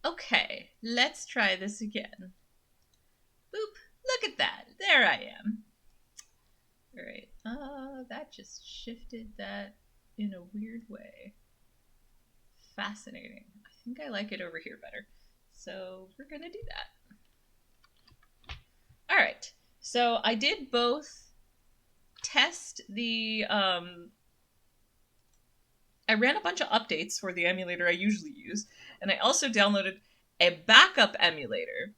Okay, let's try this again. Boop, look at that. There I am. All right, that just shifted that in a weird way. Fascinating. I think I like it over here better. So we're gonna do that. All right, so I did both test the, I ran a bunch of updates for the emulator I usually use, and I also downloaded a backup emulator.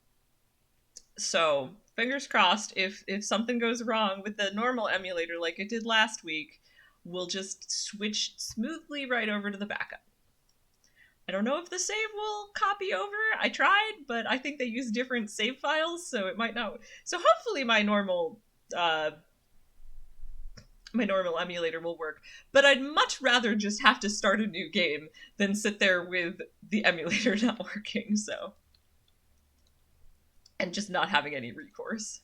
So fingers crossed, if something goes wrong with the normal emulator like it did last week, we'll just switch smoothly right over to the backup. I don't know if the save will copy over. I tried, but I think they use different save files, so it might not. So hopefully my normal emulator will work. But I'd much rather just have to start a new game than sit there with the emulator not working. So, and just not having any recourse.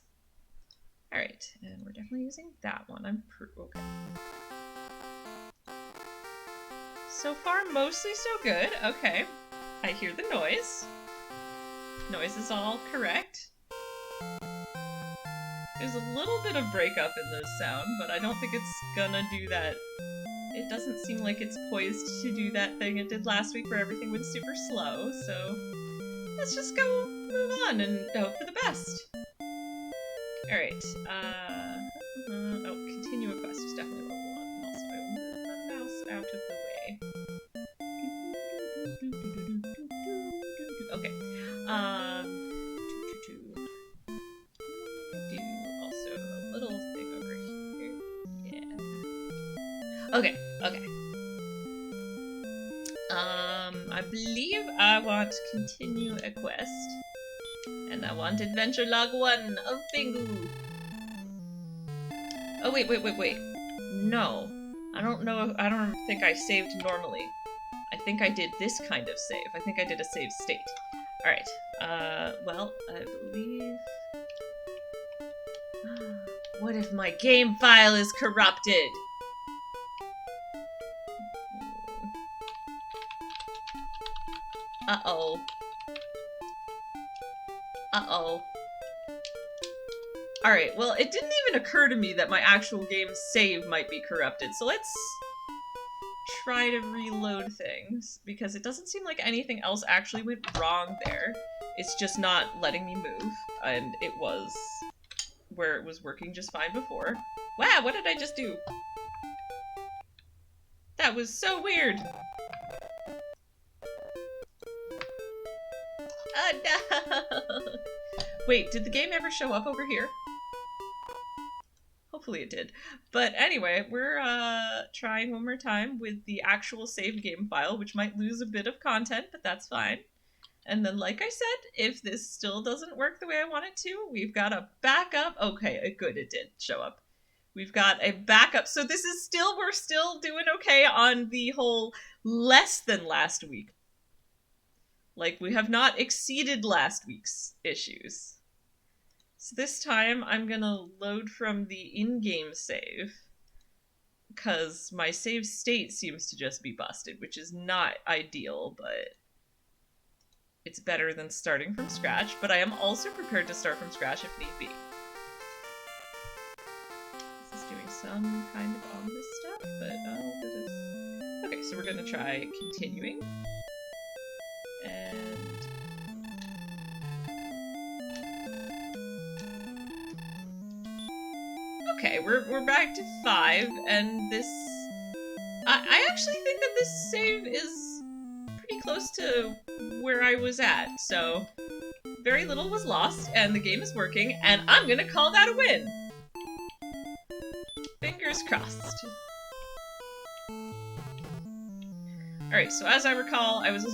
All right, and we're definitely using that one. Okay. So far, mostly so good. Okay. I hear the noise. Noise is all correct. There's a little bit of breakup in this sound, but I don't think it's gonna do that. It doesn't seem like it's poised to do that thing it did last week where everything went super slow, so let's just go move on and hope for the best. Alright, oh, continue a quest is definitely what we want. And also, I will move my mouse out of the way. Okay, do also a little thing over here. Yeah. Okay, okay. I believe I want to continue a quest. And I want Adventure Log 1 of Bingu. Oh, wait. No. I don't think I saved normally. I think I did this kind of save. I think I did a save state. Alright. Well, I believe... What if my game file is corrupted? Uh-oh. Uh-oh. Alright, well, it didn't even occur to me that my actual game save might be corrupted, so let's try to reload things, because it doesn't seem like anything else actually went wrong there. It's just not letting me move, and it was where it was working just fine before. Wow, what did I just do? That was so weird! Oh no! Wait, did the game ever show up over here? Hopefully it did. But anyway, we're trying one more time with the actual save game file, which might lose a bit of content, but that's fine. And then, like I said, if this still doesn't work the way I want it to, we've got a backup. Okay, good, it did show up. We've got a backup. So this is still, we're still doing okay on the whole less than last week. Like, we have not exceeded last week's issues. So this time I'm gonna load from the in-game save, because my save state seems to just be busted, which is not ideal, but it's better than starting from scratch. But I am also prepared to start from scratch if need be. This is doing some kind of ominous stuff, but I'll do this. Okay, so we're gonna try continuing. And okay, we're back to 5, and this... I actually think that this save is pretty close to where I was at, so very little was lost, and the game is working, and I'm gonna call that a win! Fingers crossed. Alright, so as I recall, I was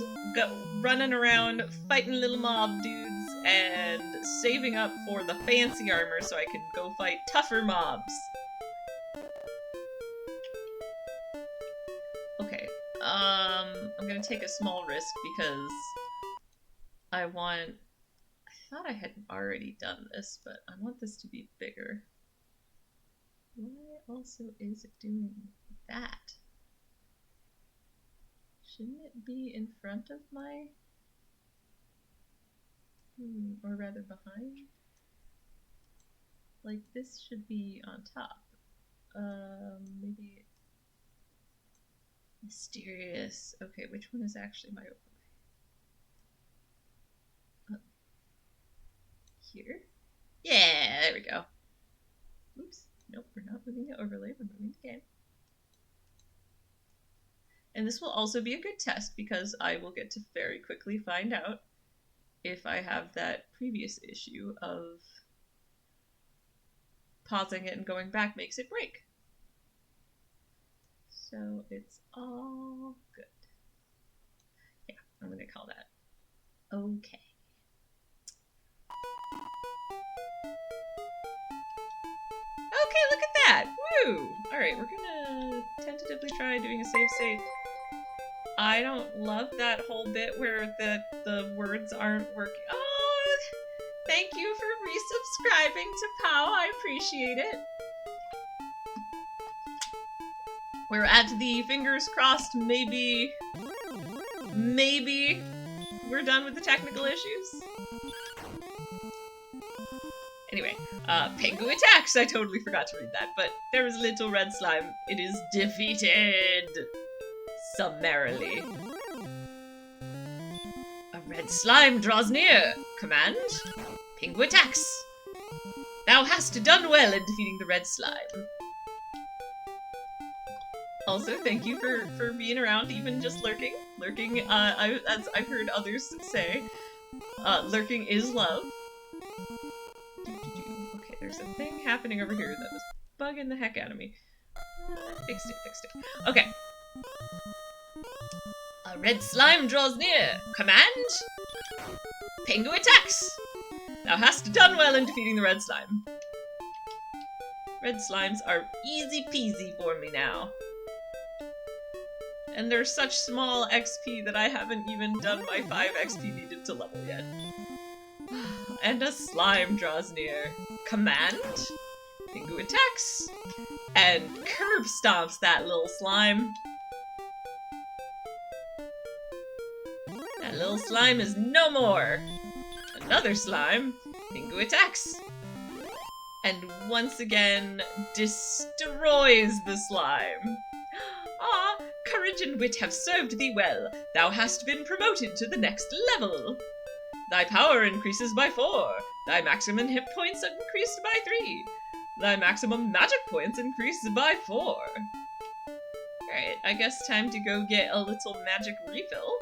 running around fighting little mob dudes and saving up for the fancy armor so I could go fight tougher mobs. Okay, I'm gonna take a small risk because I thought I had already done this, but I want this to be bigger. Why also is it doing that? Shouldn't it be in front of my... Or rather behind? Like, this should be on top. Maybe... Mysterious. Okay, which one is actually my overlay? Here? Yeah, there we go. Oops. Nope, we're not moving the overlay, we're moving the game. And this will also be a good test because I will get to very quickly find out if I have that previous issue of pausing it and going back makes it break. So it's all good. Yeah, I'm going to call that okay. Okay, look at that! Woo! Alright, we're gonna tentatively try doing a save state. I don't love that whole bit where the words aren't working. Oh! Thank you for resubscribing to POW, I appreciate it. We're at the fingers crossed, maybe we're done with the technical issues. Anyway, Pengu attacks! I totally forgot to read that, but there is little red slime. It is defeated! Summarily. A red slime draws near! Command? Pengu attacks! Thou hast done well in defeating the red slime. Also, thank you for being around, even just lurking. Lurking, as I've heard others say, lurking is love. Okay, there's a thing happening over here that is bugging the heck out of me. Fixed it. Okay. A red slime draws near. Command? Pengu attacks! Thou hast done well in defeating the red slime. Red slimes are easy peasy for me now. And they're such small XP that I haven't even done my 5 XP needed to level yet. And a slime draws near. Command? Pengu attacks. And curb stomps that little slime. That little slime is no more. Another slime. Pengu attacks. And once again, destroys the slime. Ah, courage and wit have served thee well. Thou hast been promoted to the next level. Thy power increases by 4. Thy maximum hit points increased by 3. Thy maximum magic points increased by 4. Alright, I guess time to go get a little magic refill.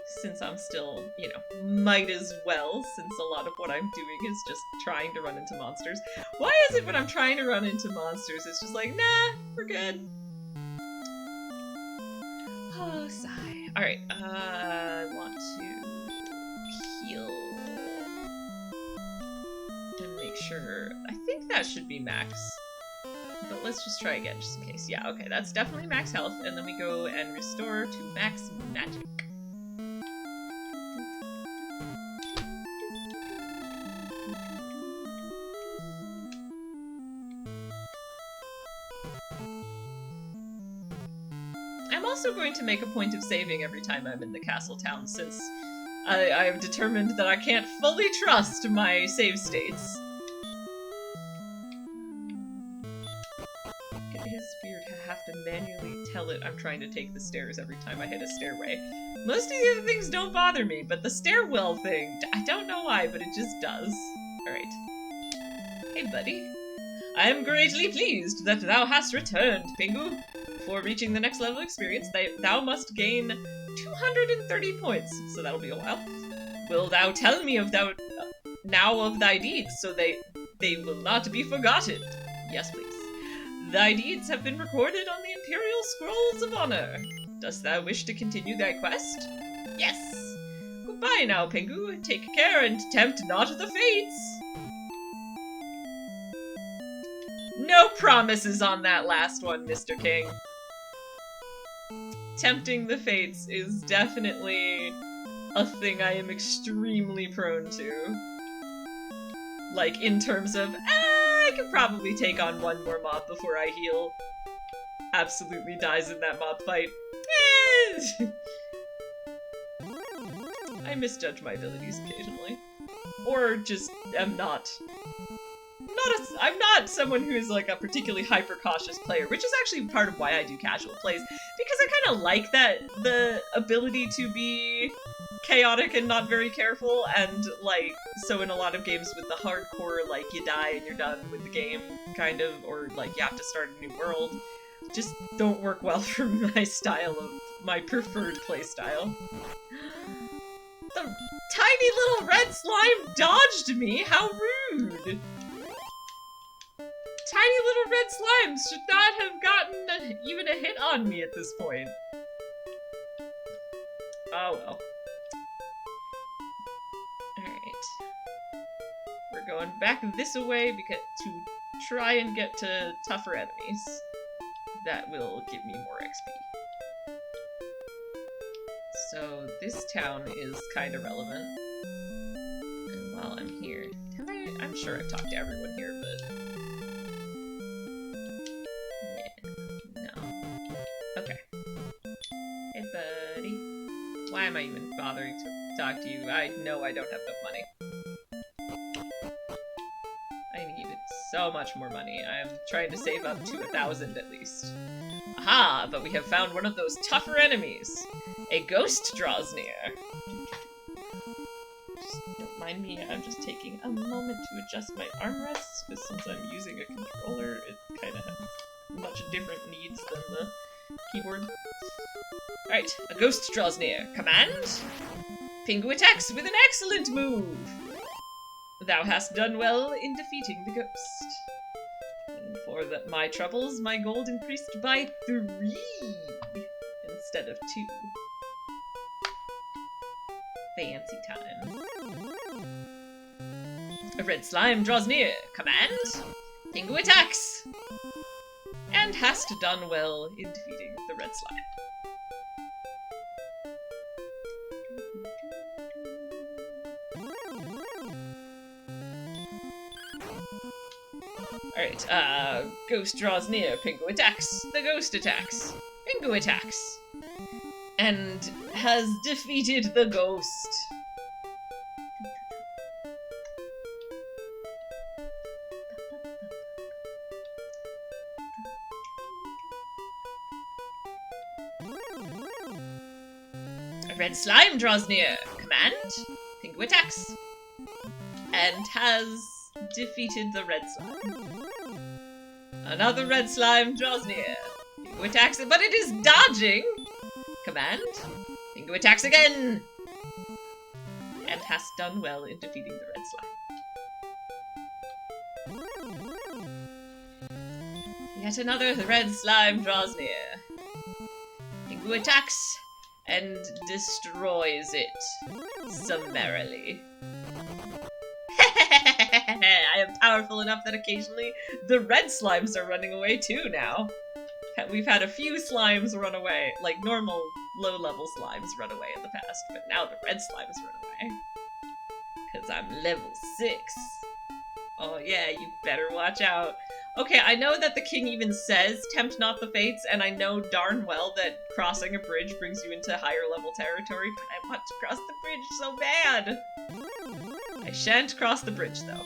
Since I'm still, you know, might as well, since a lot of what I'm doing is just trying to run into monsters. Why is it when I'm trying to run into monsters, it's just like, nah, we're good. Oh, sigh. Alright, I want to heal. And make sure, I think that should be max. But let's just try again, just in case. Yeah, okay, that's definitely max health, and then we go and restore to max magic. I'm also going to make a point of saving every time I'm in the castle town, since I have determined that I can't fully trust my save states. It is weird to have to manually tell it I'm trying to take the stairs every time I hit a stairway. Most of the other things don't bother me, but the stairwell thing, I don't know why, but it just does. Alright. Hey, buddy. I am greatly pleased that thou hast returned, Pengu. Before reaching the next level experience, thou must gain 230 points, so that'll be a while. Will thou tell me of now of thy deeds, so they will not be forgotten? Yes, please. Thy deeds have been recorded on the Imperial Scrolls of Honor. Dost thou wish to continue thy quest? Yes! Goodbye now, Pengu. Take care and tempt not the fates! No promises on that last one, Mr. King. Tempting the fates is definitely a thing I am extremely prone to. Like, in terms of, I could probably take on one more mob before I heal. Absolutely dies in that mob fight. I misjudge my abilities occasionally. Or just am I'm not someone who's like a particularly hyper-cautious player, which is actually part of why I do casual plays, because I kind of like the ability to be chaotic and not very careful, and like, so in a lot of games with the hardcore, like, you die and you're done with the game, kind of, or like, you have to start a new world, just don't work well for my preferred playstyle. The tiny little red slime dodged me? How rude! Tiny little red slimes should not have gotten even a hit on me at this point. Oh well. Alright. We're going back this way to try and get to tougher enemies. That will give me more XP. So this town is kind of relevant. And while I'm here, I'm sure I've talked to everyone here, but okay. Hey, buddy. Why am I even bothering to talk to you? I know I don't have enough money. I need so much more money. I'm trying to save up to 1,000 at least. Aha! But we have found one of those tougher enemies. A ghost draws near. Just don't mind me, I'm just taking a moment to adjust my armrests, because since I'm using a controller, it kind of has much different needs than the keyboard. Alright, a ghost draws near. Command? Pingu attacks with an excellent move! Thou hast done well in defeating the ghost. And for my troubles, my gold increased by 3 instead of 2. Fancy time. A red slime draws near. Command? Pingu attacks! And hast done well in defeating the red slime. Alright, ghost draws near, Pingu attacks. The ghost attacks. Pingu attacks. And has defeated the ghost. A red slime draws near. Command. Pingu attacks. And has defeated the red slime. Another red slime draws near. Pingu attacks it, but it is dodging. Command. Pingu attacks again. And has done well in defeating the red slime. Yet another red slime draws near. Pingu attacks and destroys it summarily. I am powerful enough that occasionally the red slimes are running away too now. We've had a few slimes run away, like normal low-level slimes run away in the past, but now the red slimes run away. Because I'm level 6. Oh yeah, you better watch out. Okay, I know that the king even says, tempt not the fates, and I know darn well that crossing a bridge brings you into higher level territory, but I want to cross the bridge so bad! I shan't cross the bridge, though.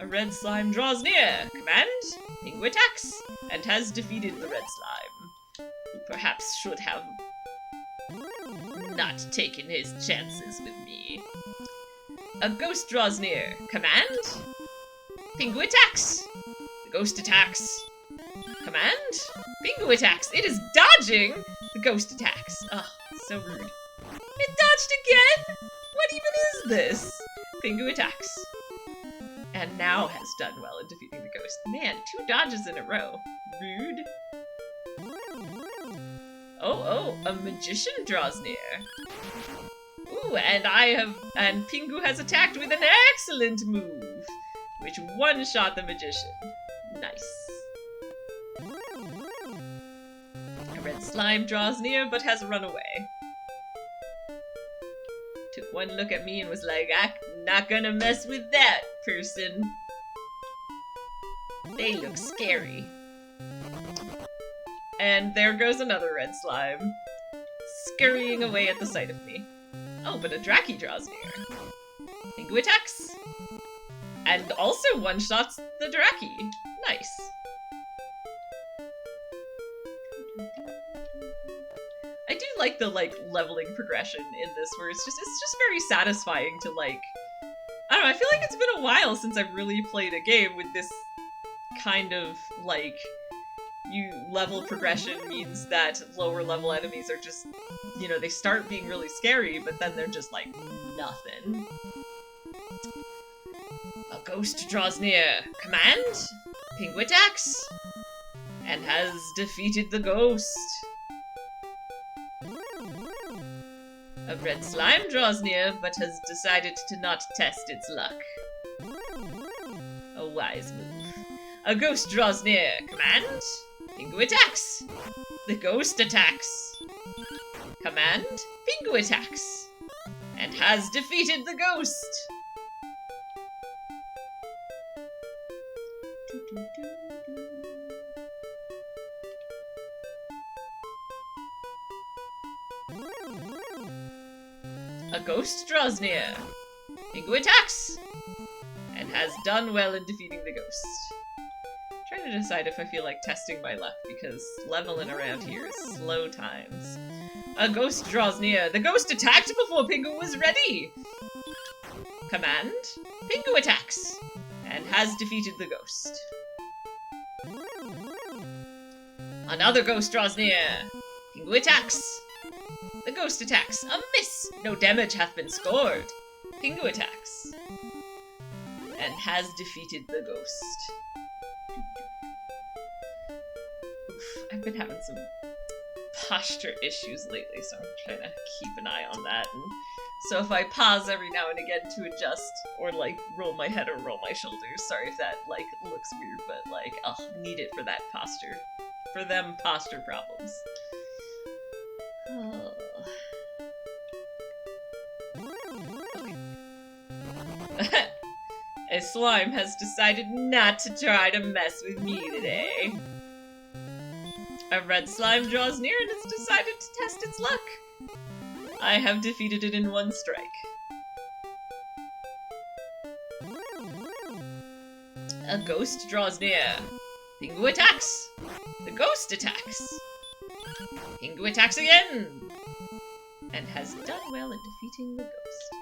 A red slime draws near. Command? Pingu attacks, and has defeated the red slime, who perhaps should have not taken his chances with me. A ghost draws near. Command? Pingu attacks. The ghost attacks. Command? Pingu attacks. It is dodging. The ghost attacks. Ugh, so rude. It dodged again? What even is this? Pingu attacks. And now has done well in defeating the ghost. Man, 2 dodges in a row. Rude. Oh, a magician draws near. Ooh, and Pingu has attacked with an excellent move, which one-shot the magician. Nice. A red slime draws near, but has run away. Took one look at me and was like, I'm not gonna mess with that person. They look scary. And there goes another red slime, scurrying away at the sight of me. Oh, but a Draki draws near. Pingu attacks! And also one-shots the Draki. Nice. I do like the, like, leveling progression in this, where it's just very satisfying to, like... I don't know, I feel like it's been a while since I've really played a game with this kind of, like... level progression means that lower level enemies are just, you know, they start being really scary, but then they're just like nothing. A ghost draws near. Command? Pingu attacks. And has defeated the ghost. A red slime draws near, but has decided to not test its luck. A wise move. A ghost draws near. Command? Pingu attacks! The ghost attacks! Command, Pingu attacks! And has defeated the ghost! A ghost draws near. Pingu attacks! And has done well in defeating the ghost. Trying to decide if I feel like testing my luck, because leveling around here is slow times. A ghost draws near. The ghost attacked before Pingu was ready! Command, Pingu attacks! And has defeated the ghost. Another ghost draws near. Pingu attacks! The ghost attacks. A miss! No damage hath been scored. Pingu attacks. And has defeated the ghost. I've been having some posture issues lately, so I'm trying to keep an eye on that. And so if I pause every now and again to adjust, or like roll my head or roll my shoulders, sorry if that like looks weird, but like, need it for that posture. For them posture problems. Oh. Okay. A slime has decided not to try to mess with me today. A red slime draws near and it's decided to test its luck. I have defeated it in one strike. A ghost draws near. Pingu attacks. The ghost attacks. Pingu attacks again. And has done well in defeating the ghost.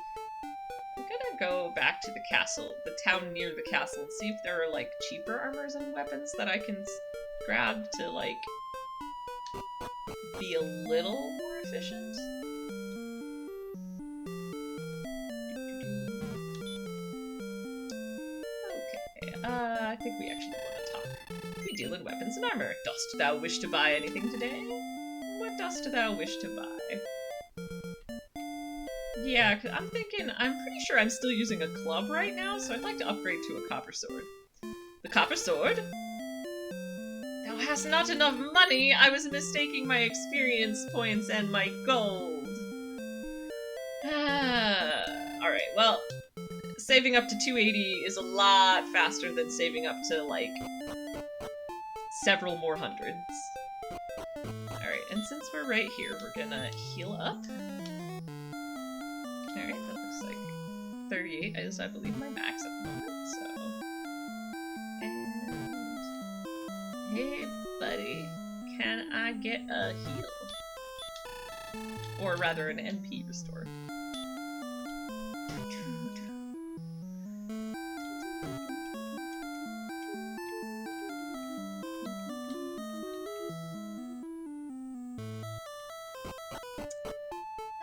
I'm gonna go back to the castle, the town near the castle, and see if there are like cheaper armors and weapons that I can grab to like be a little more efficient. Okay, I think we actually want to talk. We deal in weapons and armor. Dost thou wish to buy anything today? What dost thou wish to buy? Yeah, 'cause I'm pretty sure I'm still using a club right now, so I'd like to upgrade to a copper sword. The copper sword? Thou hast not enough money! I was mistaking my experience points and my gold. Alright, well, saving up to 280 is a lot faster than saving up to, like, several more hundreds. Alright, and since we're right here, we're gonna heal up. Alright, that looks like 38 is, I believe, my max at the moment, so... And... Hey, buddy, can I get a heal? Or rather, an NP restore.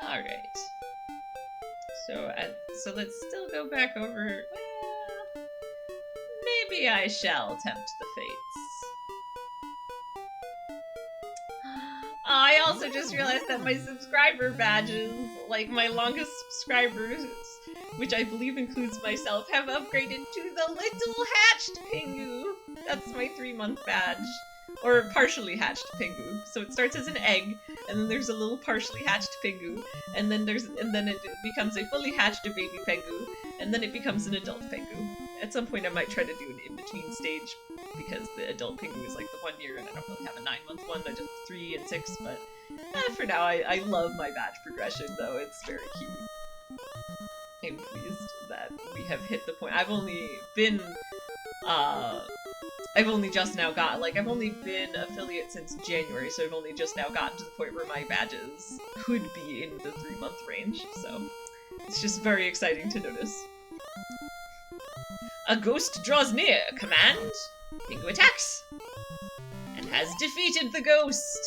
Alright. So let's still go back over... Well, maybe I shall tempt the fates. I also just realized that my subscriber badges, like my longest subscribers, which I believe includes myself, have upgraded to the little hatched Pingu. That's my 3-month badge. Or partially hatched Pingu. So it starts as an egg, and then there's a little partially hatched Pingu, and then it becomes a fully hatched baby Pingu, and then it becomes an adult Pingu. At some point I might try to do an in-between stage, because the adult Pingu is like the 1 year, and I don't really have a 9-month one, I just 3 and 6, but For now, I love my badge progression, though. It's very cute. I'm pleased that we have hit the point. I've only just now got, like, I've only been affiliate since January, so I've only just now gotten to the point where my badges could be in the 3-month range, so it's just very exciting to notice. A ghost draws near. Command, Pingu attacks, and has defeated the ghost.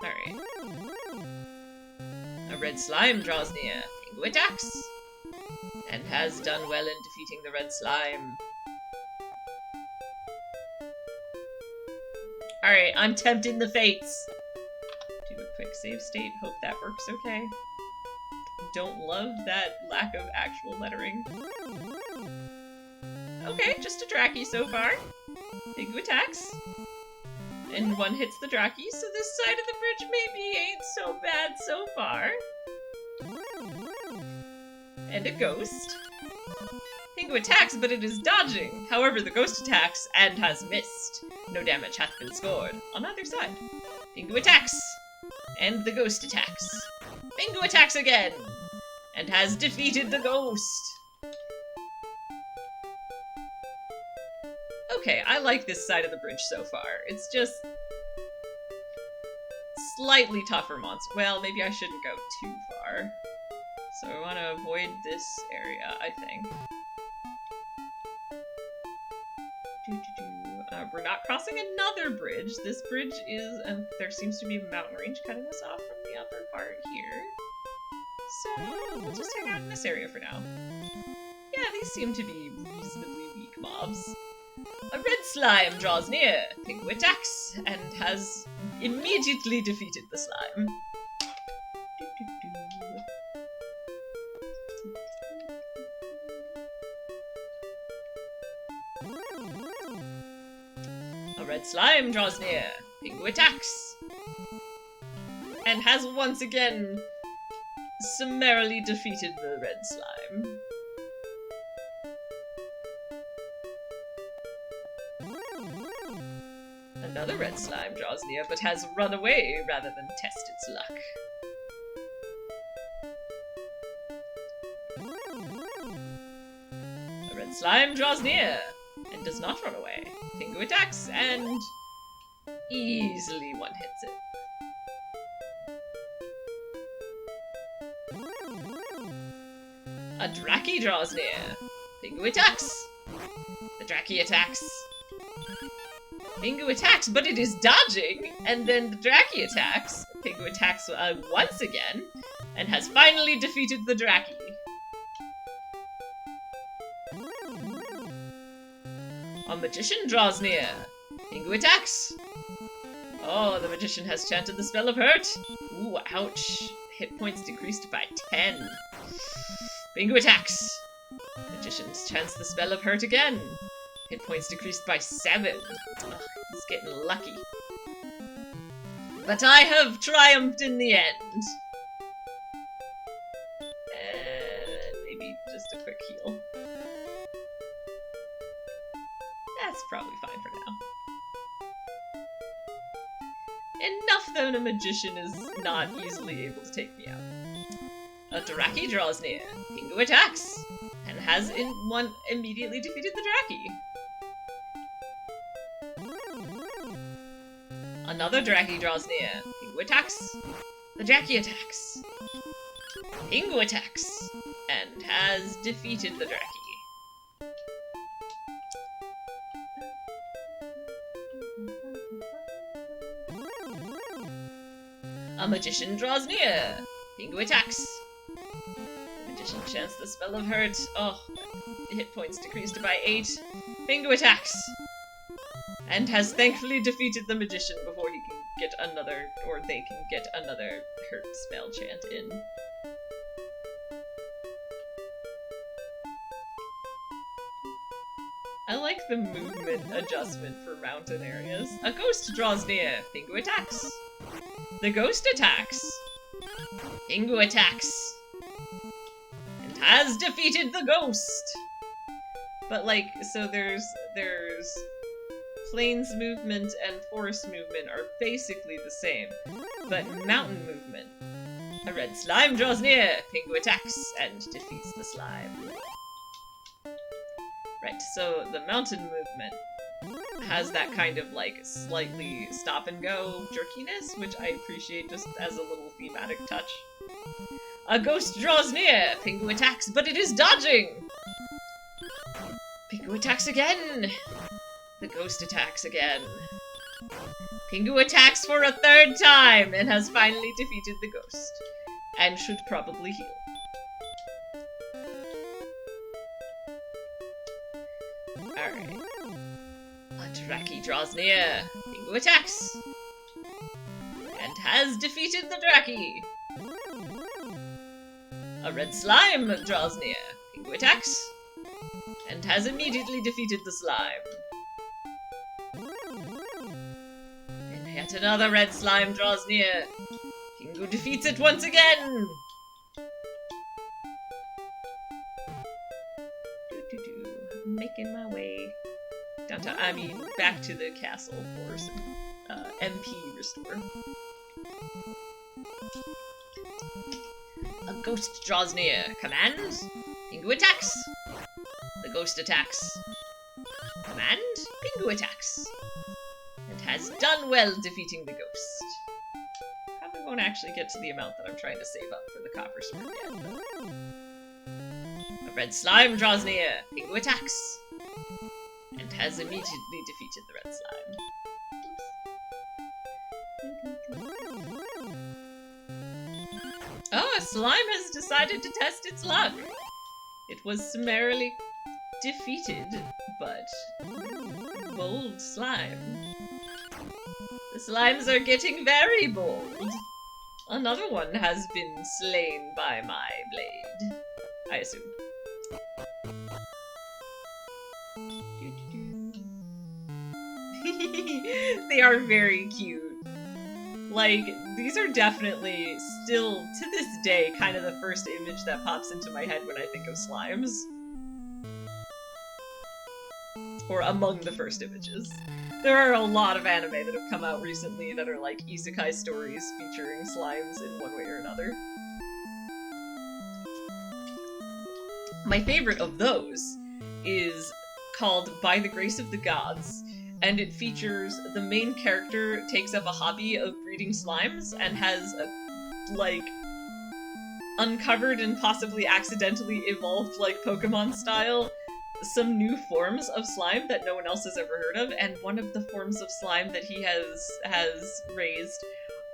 Alright. A red slime draws near. Pingu attacks, and has done well in defeating the red slime. Alright, I'm tempting the fates. Do a quick save state, hope that works okay. Don't love that lack of actual lettering. Okay, just a Draki so far. Pingu attacks. And one hits the Draki, so this side of the bridge maybe ain't so bad so far. And a ghost. Pingu attacks, but it is dodging. However, the ghost attacks and has missed. No damage hath been scored on either side. Pingu attacks, and the ghost attacks. Pingu attacks again, and has defeated the ghost. Okay, I like this side of the bridge so far. It's just slightly tougher monster. Well, maybe I shouldn't go too far. So I want to avoid this area, I think. We're not crossing another bridge. This bridge is, and there seems to be a mountain range cutting us off from the upper part here. So we'll just hang out in this area for now. Yeah, these seem to be reasonably weak mobs. A red slime draws near. Pingu attacks and has immediately defeated the slime. A red slime draws near. Pingu attacks and has once again summarily defeated the red slime. Another red slime draws near, but has run away rather than test its luck. A red slime draws near, and does not run away. Pingu attacks, and easily one hits it. A Draki draws near. Pingu attacks. The Draki attacks. Pingu attacks, but it is dodging, and then the Draki attacks. Pingu attacks once again, and has finally defeated the Draki. A magician draws near. Pingu attacks. Oh, the magician has chanted the spell of hurt. Ooh, ouch. Hit points decreased by 10. Pingu attacks. Magician chants the spell of hurt again. Hit points decreased by 7. Ugh, he's getting lucky. But I have triumphed in the end. And maybe just a quick heal. That's probably fine for now. Enough that a magician is not easily able to take me out. A Draki draws near. Pingu attacks, and has immediately defeated the Draki. Another Draki draws near. Pingu attacks. The Draki attacks. Pingu attacks, and has defeated the Draki. A magician draws near. Pingu attacks. The magician chants the spell of hurt. Oh, the hit points decreased by 8. Pingu attacks. And has thankfully defeated the magician before he can get another, or they can get another hurt spell chant in. I like the movement adjustment for mountain areas. A ghost draws near. Pingu attacks. The ghost attacks. Pingu attacks. And has defeated the ghost. But like, so there's plains movement and forest movement are basically the same, but mountain movement. A red slime draws near, Pingu attacks and defeats the slime. Right, so the mountain movement has that kind of like slightly stop and go jerkiness, which I appreciate just as a little thematic touch. A ghost draws near, Pingu attacks, but it is dodging! Pingu attacks again! The ghost attacks again. Pingu attacks for a third time and has finally defeated the ghost. And should probably heal. Alright. Draki draws near. Pingu attacks. And has defeated the Draki. A red slime draws near. Pingu attacks. And has immediately defeated the slime. And yet another red slime draws near. Pingu defeats it once again! I'm making my way downtown. I mean, back to the castle for some MP restore. A ghost draws near. Command. Pingu attacks. The ghost attacks. Command. Pingu attacks. And has done well defeating the ghost. Probably won't actually get to the amount that I'm trying to save up for the copper sword yet. A red slime draws near. Pingu attacks. And has immediately defeated the red slime. Oh, a slime has decided to test its luck. It was summarily defeated, but bold slime. The slimes are getting very bold. Another one has been slain by my blade, I assume. They are very cute. Like, these are definitely still, to this day, kind of the first image that pops into my head when I think of slimes. Or among the first images. There are a lot of anime that have come out recently that are like isekai stories featuring slimes in one way or another. My favorite of those is called By the Grace of the Gods, and it features the main character takes up a hobby of breeding slimes and has, like, uncovered and possibly accidentally evolved, like Pokemon style, some new forms of slime that no one else has ever heard of, and one of the forms of slime that he has raised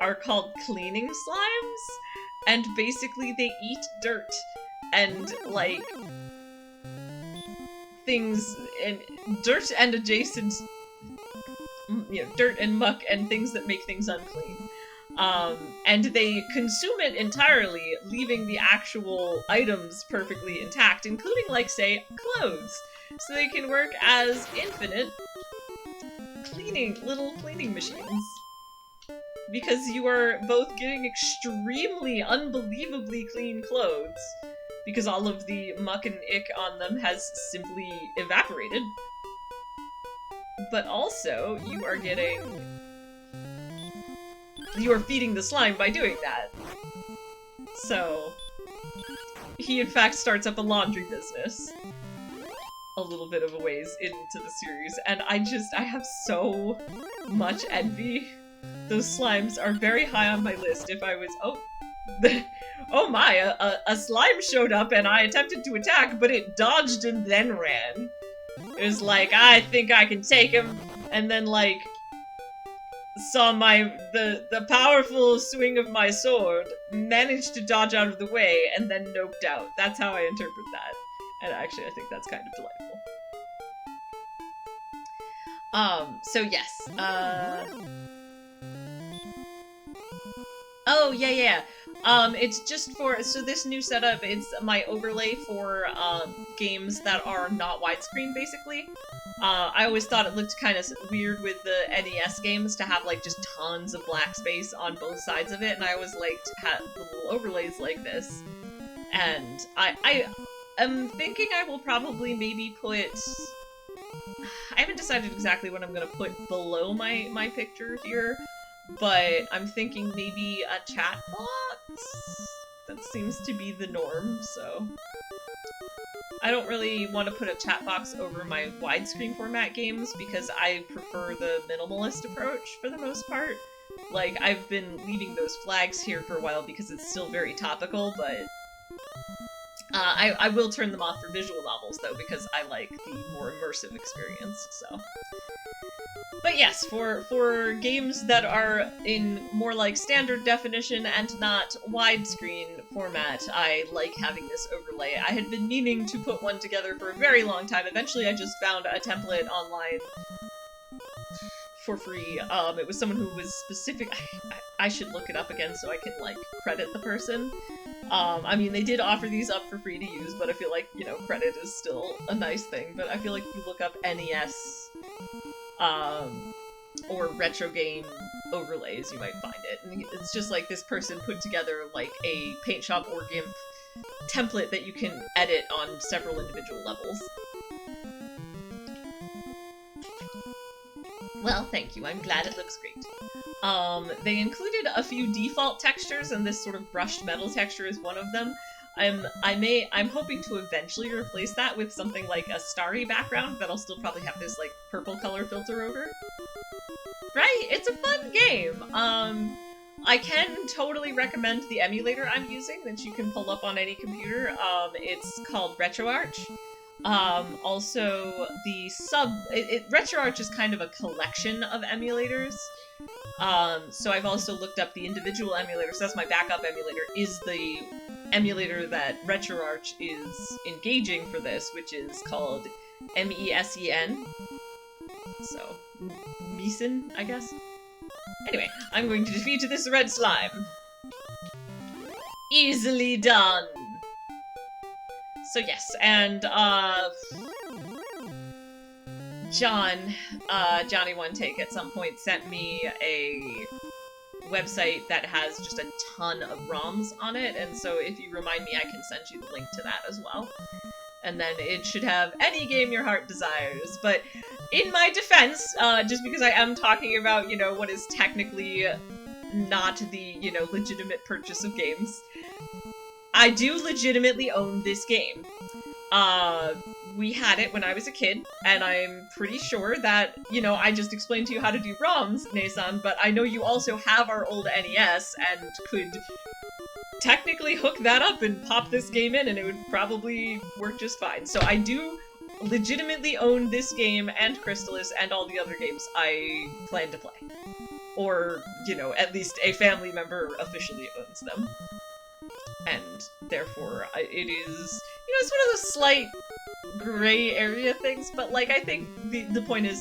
are called cleaning slimes, and basically they eat dirt and, like, things, and dirt and adjacent, you know, dirt and muck and things that make things unclean. And they consume it entirely, leaving the actual items perfectly intact, including, like, say, clothes. So they can work as infinite little cleaning machines. Because you are both getting extremely, unbelievably clean clothes, because all of the muck and ick on them has simply evaporated. But also, you are feeding the slime by doing that. So, he in fact starts up a laundry business a little bit of a ways into the series, and I have so much envy. Those slimes are very high on my list. If I was, oh my, a slime showed up and I attempted to attack, but it dodged and then ran. It was like, I think I can take him, and then, like, saw the powerful swing of my sword, managed to dodge out of the way, and then noped out. That's how I interpret that. And actually, I think that's kind of delightful. So yes, oh, yeah. It's just for, so this new setup, it's my overlay for, games that are not widescreen, basically. I always thought it looked kind of weird with the NES games to have, like, just tons of black space on both sides of it, and I always liked the little overlays like this. And I'm thinking I will probably maybe put... I haven't decided exactly what I'm gonna put below my picture here, but I'm thinking maybe a chat box? That seems to be the norm, so... I don't really want to put a chat box over my widescreen format games because I prefer the minimalist approach for the most part. Like, I've been leaving those flags here for a while because it's still very topical, but I will turn them off for visual novels, though, because I like the more immersive experience, so... But yes, for games that are in more like standard definition and not widescreen format, I like having this overlay. I had been meaning to put one together for a very long time. Eventually I just found a template online for free. It was someone who was specific... I should look it up again so I can, like, credit the person. I mean, they did offer these up for free to use, but I feel like, you know, credit is still a nice thing. But I feel like if you look up NES, or retro game overlays, you might find it. And it's just like this person put together, like, a Paint Shop or GIMP template that you can edit on several individual levels. Well, thank you. I'm glad it looks great. They included a few default textures, and this sort of brushed metal texture is one of them. I'm hoping to eventually replace that with something like a starry background that'll still probably have this, like, purple color filter over. Right? It's a fun game! I can totally recommend the emulator I'm using that you can pull up on any computer. It's called RetroArch. Also, the RetroArch is kind of a collection of emulators. So I've also looked up the individual emulators. That's my backup emulator, is the emulator that RetroArch is engaging for this, which is called MESEN. So, Meesen, I guess? Anyway, I'm going to defeat this red slime. Easily done! So yes, and, Johnny One Take at some point sent me a website that has just a ton of ROMs on it, and so if you remind me, I can send you the link to that as well. And then it should have any game your heart desires, but in my defense, just because I am talking about, you know, what is technically not the, you know, legitimate purchase of games, I do legitimately own this game. We had it when I was a kid, and I'm pretty sure that, you know, I just explained to you how to do ROMs, Nason, but I know you also have our old NES and could technically hook that up and pop this game in and it would probably work just fine. So I do legitimately own this game and Crystalis and all the other games I plan to play. Or, you know, at least a family member officially owns them. And therefore, it is, you know, it's one of those slight gray area things, but, like, I think the point is,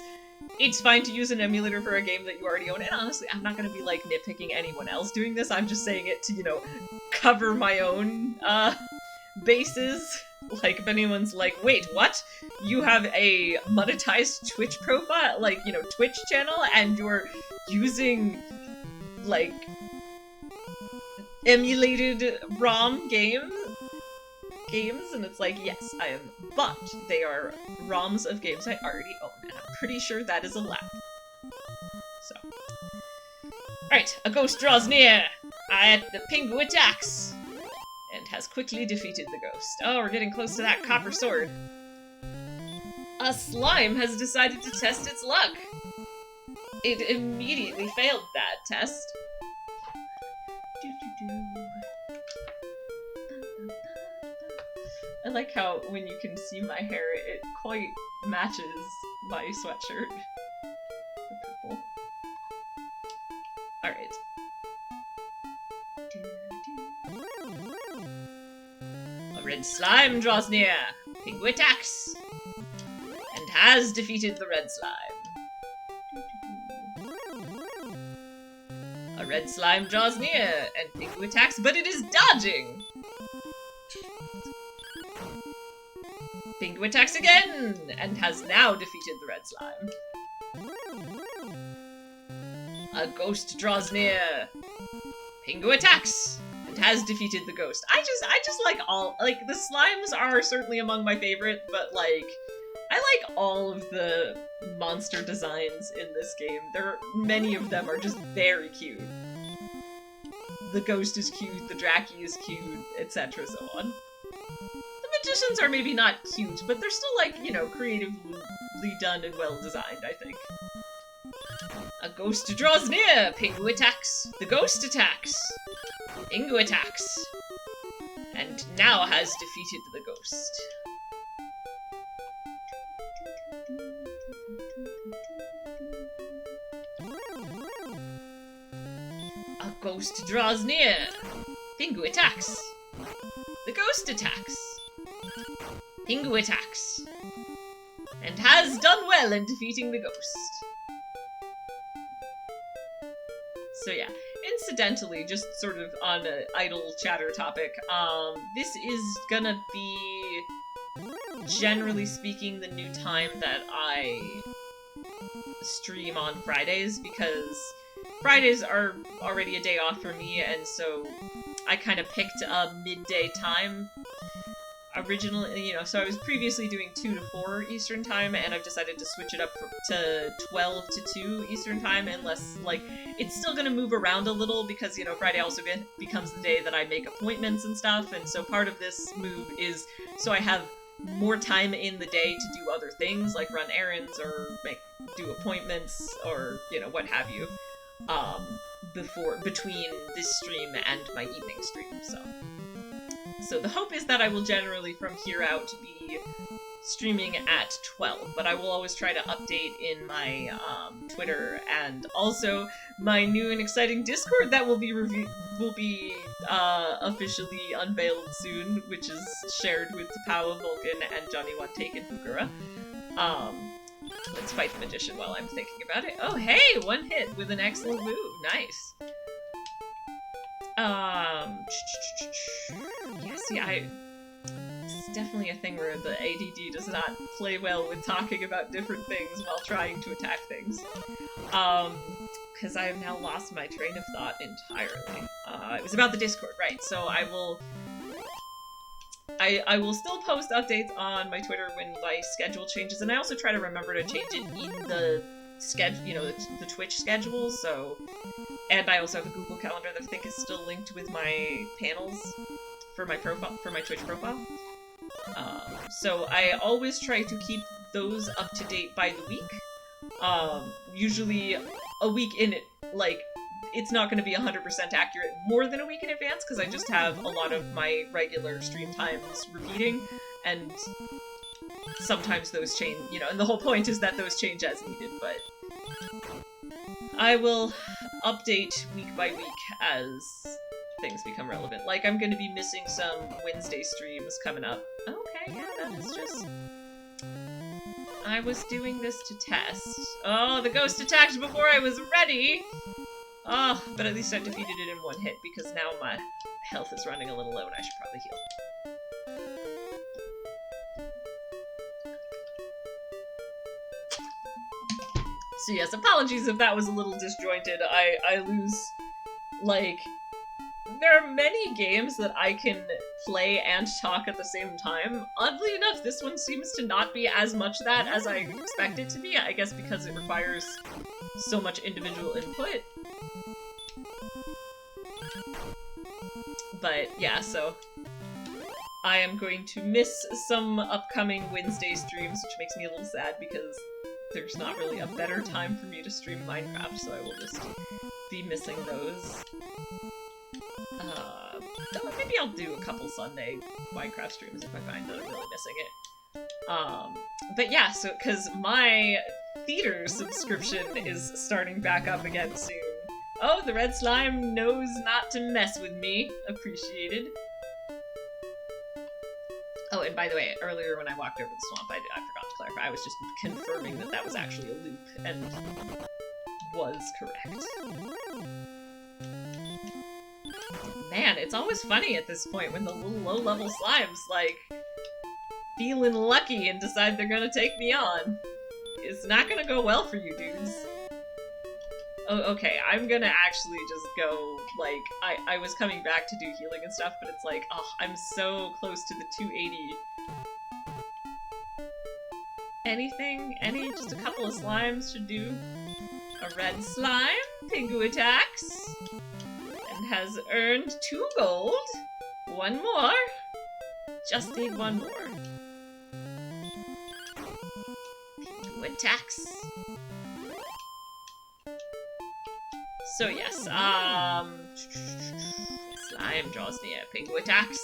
it's fine to use an emulator for a game that you already own, and honestly, I'm not gonna be, like, nitpicking anyone else doing this, I'm just saying it to, you know, cover my own, bases. Like, if anyone's like, wait, what? You have a monetized Twitch profile, like, you know, Twitch channel, and you're using, like, emulated ROM games, and it's like, yes, I am, but they are ROMs of games I already own, and I'm pretty sure that is allowed. So. Alright, a ghost draws near! The Pingu attacks! And has quickly defeated the ghost. Oh, we're getting close to that copper sword. A slime has decided to test its luck! It immediately failed that test. I like how, when you can see my hair, it quite matches my sweatshirt. The purple. Alright. A red slime draws near. Pingu attacks. And has defeated the red slime. A red slime draws near, and Pingu attacks, but it is dodging! Pingu attacks again, and has now defeated the red slime. A ghost draws near. Pingu attacks, and and has defeated the ghost. I just like all, like, the slimes are certainly among my favorite, but like, I like all of the monster designs in this game. Many of them are just very cute. The ghost is cute, the Draki is cute, etc. so on. The magicians are maybe not cute, but they're still, like, you know, creatively done and well designed, I think. A ghost draws near! Pingu attacks. The ghost attacks. Pingu attacks. And now has defeated the ghost. A ghost draws near. Pingu attacks. The ghost attacks. Pingu attacks. And has done well in defeating the ghost. So yeah, incidentally, just sort of on an idle chatter topic, this is gonna be, generally speaking, the new time that I stream on Fridays, because Fridays are already a day off for me, and so I kind of picked a midday time originally, you know, so I was previously doing 2 to 4 Eastern time, and I've decided to switch it up to 12 to 2 Eastern time, unless, like, it's still gonna move around a little, because, you know, Friday also becomes the day that I make appointments and stuff, and so part of this move is so I have more time in the day to do other things, like run errands, or do appointments, or, you know, what have you, between this stream and my evening stream, So the hope is that I will generally, from here out, be streaming at 12, but I will always try to update in my Twitter, and also my new and exciting Discord that will be officially unveiled soon, which is shared with Tapawa, Vulcan, and Johnny Wantake and Fukura. Let's fight the magician while I'm thinking about it. Oh hey, 1 hit with an excellent move. Nice. Yeah, see, it's definitely a thing where the ADD does not play well with talking about different things while trying to attack things. Because I have now lost my train of thought entirely. It was about the Discord, right, so I will still post updates on my Twitter when my schedule changes, and I also try to remember to change it in the schedule, you know, the Twitch schedule, so... And I also have a Google Calendar that I think is still linked with my panels for my profile, for my Twitch profile. So I always try to keep those up to date by the week. Usually a week in it, like, it's not going to be 100% accurate more than a week in advance, because I just have a lot of my regular stream times repeating, and sometimes those change, you know, and the whole point is that those change as needed, but I will update week by week as things become relevant. Like, I'm going to be missing some Wednesday streams coming up. Okay, yeah, that is just... I was doing this to test. Oh, the ghost attacked before I was ready! Oh, but at least I defeated it in 1 hit, because now my health is running a little low and I should probably heal. So yes, apologies if that was a little disjointed. I lose, like, there are many games that I can play and talk at the same time. Oddly enough, this one seems to not be as much that as I expect it to be, I guess because it requires so much individual input. But yeah, so I am going to miss some upcoming Wednesday streams, which makes me a little sad because there's not really a better time for me to stream Minecraft, so I will just be missing those. Maybe I'll do a couple Sunday Minecraft streams if I find that I'm really missing it. But yeah, so, because my theater subscription is starting back up again soon. Oh, the red slime knows not to mess with me. Appreciated. Oh, and by the way, earlier when I walked over the swamp, I forgot to clarify. I was just confirming that that was actually a loop, and was correct. Man, it's always funny at this point when the little low-level slimes, like, feeling lucky and decide they're gonna take me on. It's not gonna go well for you dudes. Oh, okay, I'm gonna actually just go, like, I was coming back to do healing and stuff, but it's like, oh, I'm so close to the 280. Anything? Just a couple of slimes should do. A red slime, Pingu attacks, and has earned 2 gold. 1 more. Just need 1 more. Pingu attacks. So yes, slime draws near, Pingu attacks.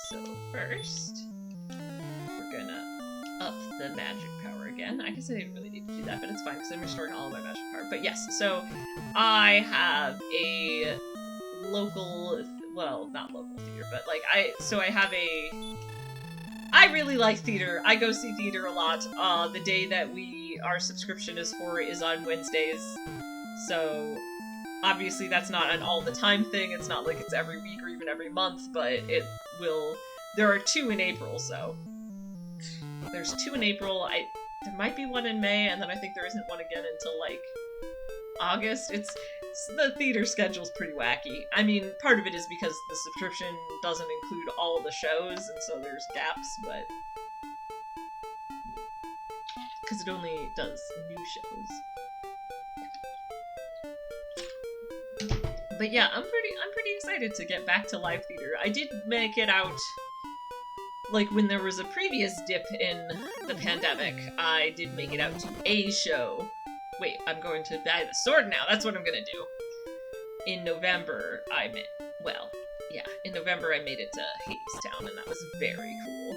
So first, we're gonna up the magic power again. I guess I didn't really need to do that, but it's fine because I'm restoring all of my magic power. But yes, so I have a local, well, not local theater, but like I really like theater. I go see theater a lot. The day that our subscription is for is on Wednesdays. So obviously that's not an all the time thing. It's not like it's every week or even every month, but it will. There are 2 in April, so there's 2 in April. There might be 1 in May, and then I think there isn't 1 again until like August. The theater schedule's pretty wacky. I mean, part of it is because the subscription doesn't include all the shows, and so there's gaps, but because it only does new shows. But yeah, I'm pretty excited to get back to live theater. I did make it out, like when there was a previous dip in the pandemic, I did make it out to a show. Wait, I'm going to buy the sword now. That's what I'm gonna do. In November, in November I made it to Hadestown, and that was very cool.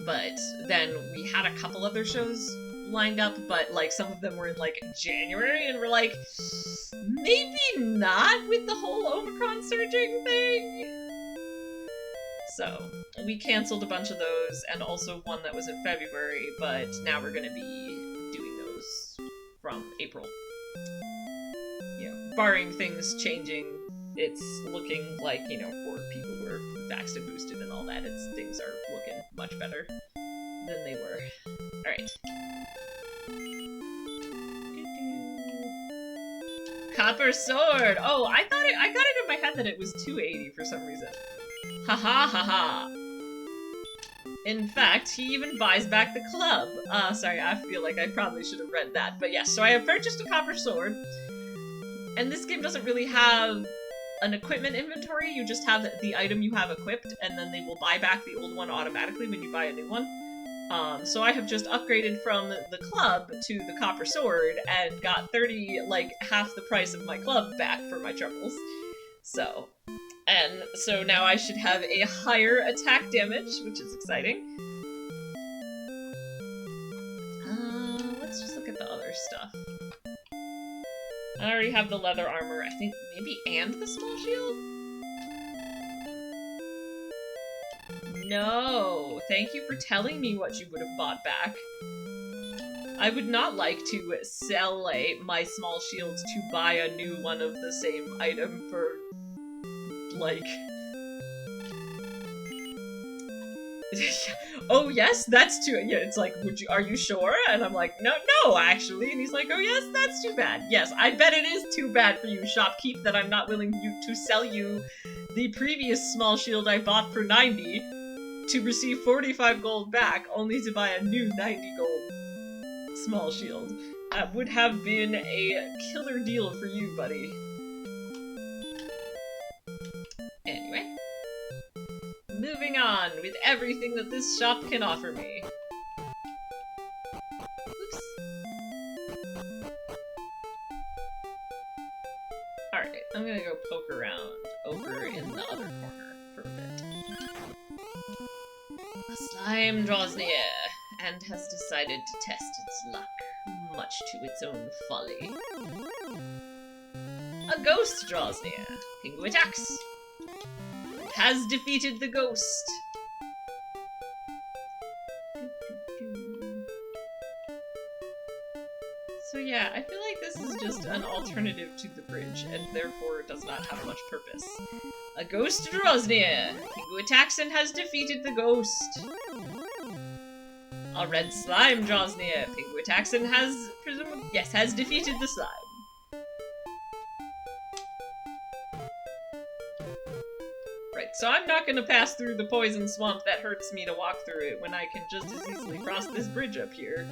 But then we had a couple other shows lined up, but like some of them were in like January, and we're like, maybe not with the whole Omicron surging thing. So we canceled a bunch of those, and also one that was in February, but now we're gonna be doing those from April. You know, barring things changing, it's looking like, you know, for people who are vaxxed and boosted and all that, things are looking much better than they were. Alright. Copper sword! Oh, I got it in my head that it was 280 for some reason. Haha, haha. In fact, he even buys back the club. Sorry, I feel like I probably should have read that. But yes, so I have purchased a copper sword. And this game doesn't really have an equipment inventory. You just have the item you have equipped, and then they will buy back the old one automatically when you buy a new one. So I have just upgraded from the club to the copper sword, and got half the price of my club back for my troubles. So now I should have a higher attack damage, which is exciting. Let's just look at the other stuff. I already have the leather armor, I think maybe, and the small shield? No! Thank you for telling me what you would have bought back. I would not like to sell my small shield to buy a new one of the same item for, like... Oh yes, that's too. Yeah, it's like, are you sure? And I'm like, no, actually. And he's like, oh yes, that's too bad. Yes, I bet it is too bad for you, shopkeep, that I'm not willing to sell you the previous small shield I bought for 90 to receive 45 gold back, only to buy a new 90 gold small shield. That would have been a killer deal for you, buddy. Anyway. Moving on with everything that this shop can offer me. Oops. Alright, I'm gonna go poke around over in the other corner for a bit. A slime draws near, and has decided to test its luck, much to its own folly. A ghost draws near. Pingu attacks. Has defeated the ghost. So yeah, I feel like this is just an alternative to the bridge, and therefore does not have much purpose. A ghost draws near. Pingu attacks and has defeated the ghost. A red slime draws near. Pingu attacks and has defeated the slime. Right, so I'm not gonna pass through the poison swamp that hurts me to walk through it when I can just as easily cross this bridge up here.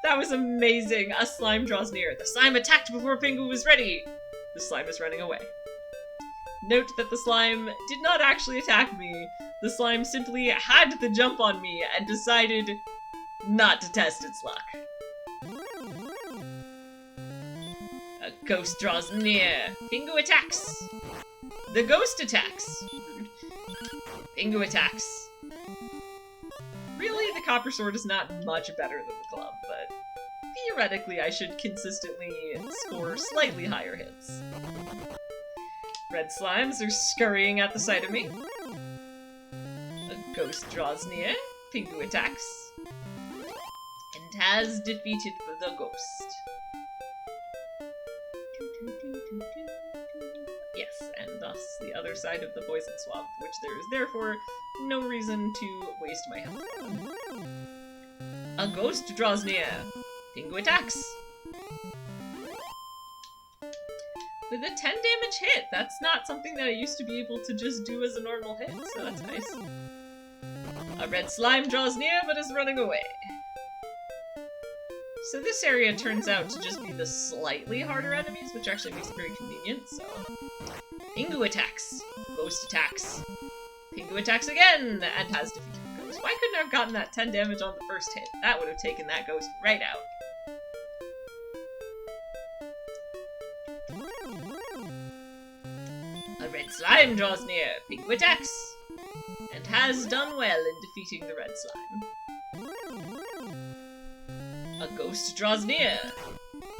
That was amazing! A slime draws near. The slime attacked before Pingu was ready! The slime is running away. Note that the slime did not actually attack me. The slime simply had the jump on me and decided not to test its luck. A ghost draws near. Pingu attacks. The ghost attacks. Pingu attacks. Really, the copper sword is not much better than the club, but theoretically I should consistently score slightly higher hits. Red slimes are scurrying at the sight of me. A ghost draws near. Pingu attacks. And has defeated the ghost. Yes, and thus the other side of the poison swamp, which there is therefore no reason to waste my health on. A ghost draws near. Pingu attacks. With a 10 damage hit, that's not something that I used to be able to just do as a normal hit, so that's nice. A red slime draws near but is running away. So this area turns out to just be the slightly harder enemies, which actually makes it very convenient, so... Pingu attacks. Ghost attacks. Pingu attacks again, and has defeated the ghost. Why couldn't I have gotten that 10 damage on the first hit? That would have taken that ghost right out. A red slime draws near. Pingu attacks. And has done well in defeating the red slime. A ghost draws near.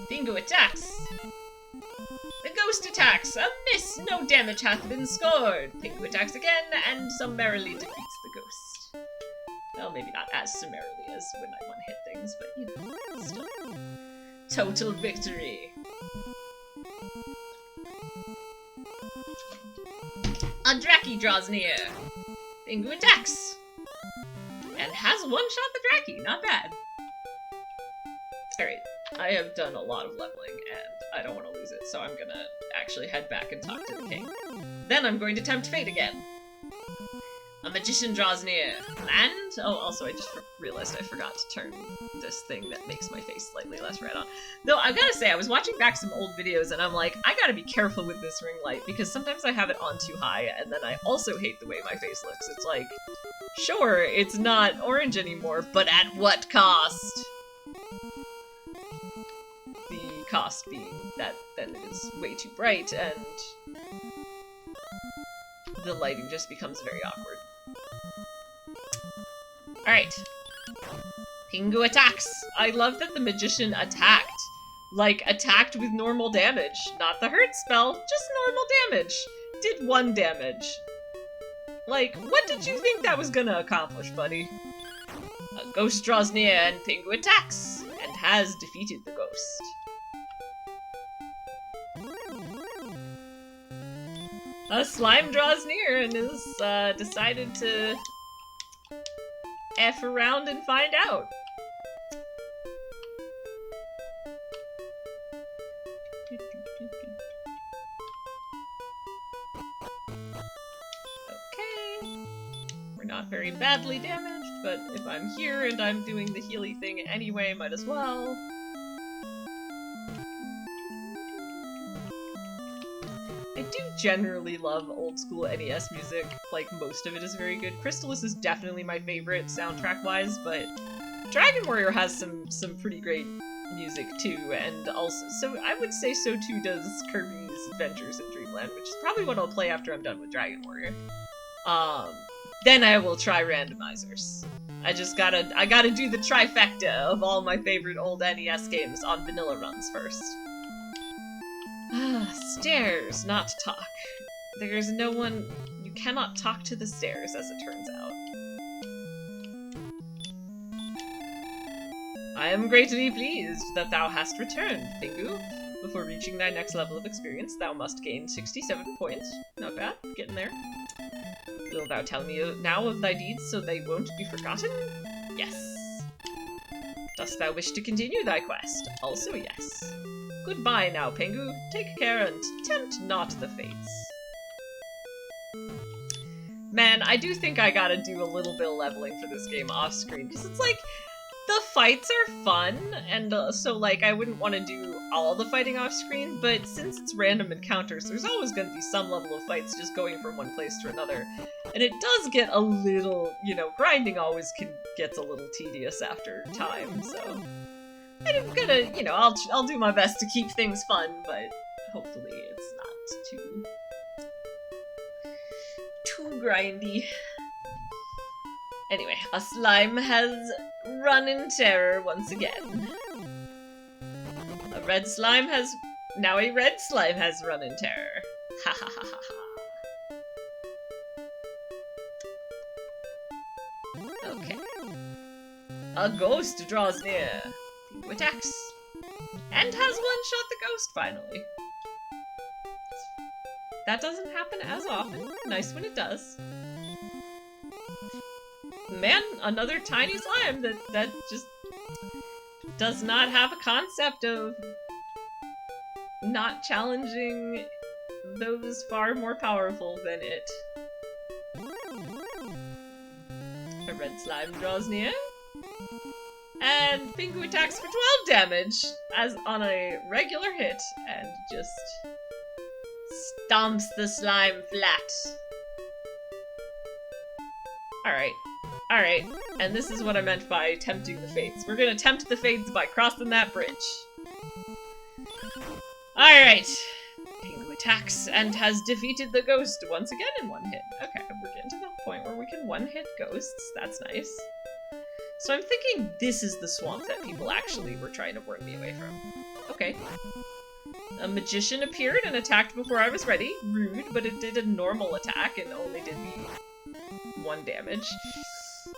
Pingu attacks. The ghost attacks. A miss. No damage hath been scored. Pingu attacks again and summarily defeats the ghost. Well, maybe not as summarily as when I one-hit things, but you know, still. Total victory. A Draki draws near. Pingu attacks. And has one-shot the Draki. Not bad. Alright, I have done a lot of leveling, and I don't want to lose it, so I'm gonna actually head back and talk to the king. Then I'm going to tempt fate again. A magician draws near. And, oh, also I just realized I forgot to turn this thing that makes my face slightly less red on. Though, I've gotta say, I was watching back some old videos, and I'm like, I gotta be careful with this ring light, because sometimes I have it on too high, and then I also hate the way my face looks. It's like, sure, it's not orange anymore, but at what cost? The cost being that then it is way too bright, and the lighting just becomes very awkward. Alright. Pingu attacks! I love that the magician attacked. Like, attacked with normal damage. Not the hurt spell, just normal damage. Did 1 damage. Like, what did you think that was gonna accomplish, buddy? A ghost draws near and Pingu attacks, and has defeated the ghost. A slime draws near and is decided to F around and find out. Okay. We're not very badly damaged, but if I'm here and I'm doing the healy thing anyway, might as well. I do generally love old school NES music, like most of it is very good. Crystalis is definitely my favorite soundtrack-wise, but Dragon Warrior has some pretty great music too, and also, so I would say so too does Kirby's Adventures in Dreamland, which is probably what I'll play after I'm done with Dragon Warrior. Then I will try randomizers. I gotta do the trifecta of all my favorite old NES games on vanilla runs first. Stairs, not talk. There's no one... You cannot talk to the stairs, as it turns out. I am greatly pleased that thou hast returned, Pingu. Before reaching thy next level of experience, thou must gain 67 points. Not bad, getting there. Will thou tell me now of thy deeds so they won't be forgotten? Yes. Dost thou wish to continue thy quest? Also yes. Goodbye now, Pingu. Take care and tempt not the fates. Man, I do think I gotta do a little bit of leveling for this game off-screen, because it's like, the fights are fun, and so like, I wouldn't want to do all the fighting off-screen, but since it's random encounters, there's always going to be some level of fights just going from one place to another. And it does get a little, you know, grinding always gets a little tedious after time, so... I'm gonna, you know, I'll do my best to keep things fun, but hopefully it's not too grindy. Anyway, a slime has run in terror once again. A red slime has... Now a red slime has run in terror. Ha ha ha ha ha. Okay. A ghost draws near. Pingu attacks. And has one-shot the ghost, finally. That doesn't happen as often. Nice when it does. Man, another tiny slime that just does not have a concept of not challenging those far more powerful than it. A red slime draws near. And Pingu attacks for 12 damage as on a regular hit and just stomps the slime flat. Alright. Alright, and this is what I meant by tempting the fates. We're gonna tempt the fates by crossing that bridge. Alright. Pingu attacks and has defeated the ghost once again in one hit. Okay, we're getting to the point where we can one-hit ghosts. That's nice. So I'm thinking this is the swamp that people actually were trying to warn me away from. Okay. A magician appeared and attacked before I was ready. Rude, but it did a normal attack and only did me 1 damage.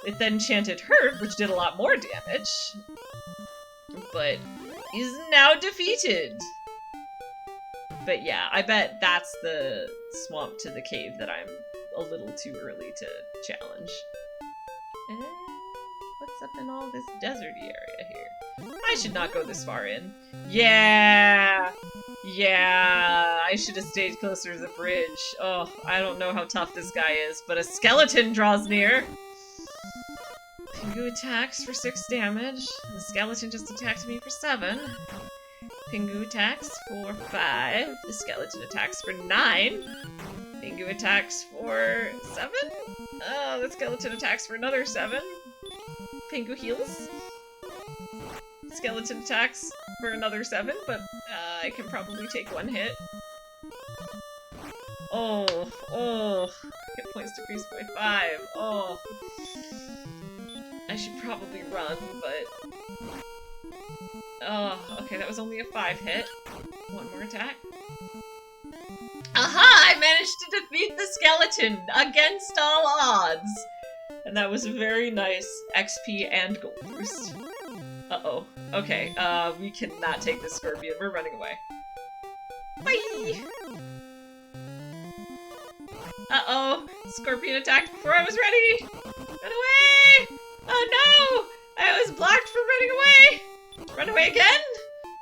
It then chanted hurt, which did a lot more damage. But is now defeated. But yeah, I bet that's the swamp to the cave that I'm a little too early to challenge. And what's up in all this deserty area here? I should not go this far in. Yeah! Yeah, I should have stayed closer to the bridge. Oh, I don't know how tough this guy is, but a skeleton draws near. Pingu attacks for 6 damage. The skeleton just attacked me for 7. Pingu attacks for 5. The skeleton attacks for 9. Pingu attacks for 7. Oh, the skeleton attacks for another 7. Pingu heals. Skeleton attacks for another 7, but I can probably take 1 hit. Oh. Hit points decreased by 5. Oh. I should probably run, but... Oh, okay, that was only a 5 hit. 1 more attack. Aha! I managed to defeat the skeleton against all odds! And that was a very nice XP and gold boost. Uh-oh. Okay, we cannot take this scorpion. We're running away. Bye! Uh-oh! Scorpion attacked before I was ready! Run away! Oh no! I was blocked from running away! Run away again?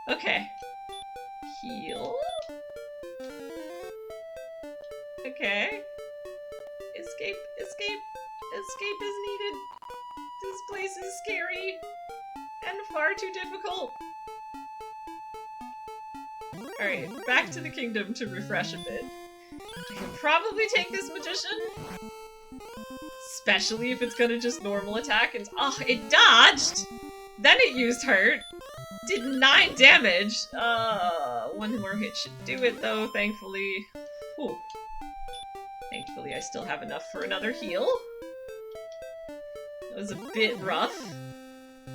Okay. Heal? Okay. Escape, escape, escape is needed. This place is scary and far too difficult. Alright, back to the kingdom to refresh a bit. I can probably take this magician. Especially if it's gonna just normal attack and- oh, it dodged! Then it used hurt. Did 9 damage. 1 more hit should do it though, thankfully. Whew. Thankfully I still have enough for another heal. That was a bit rough.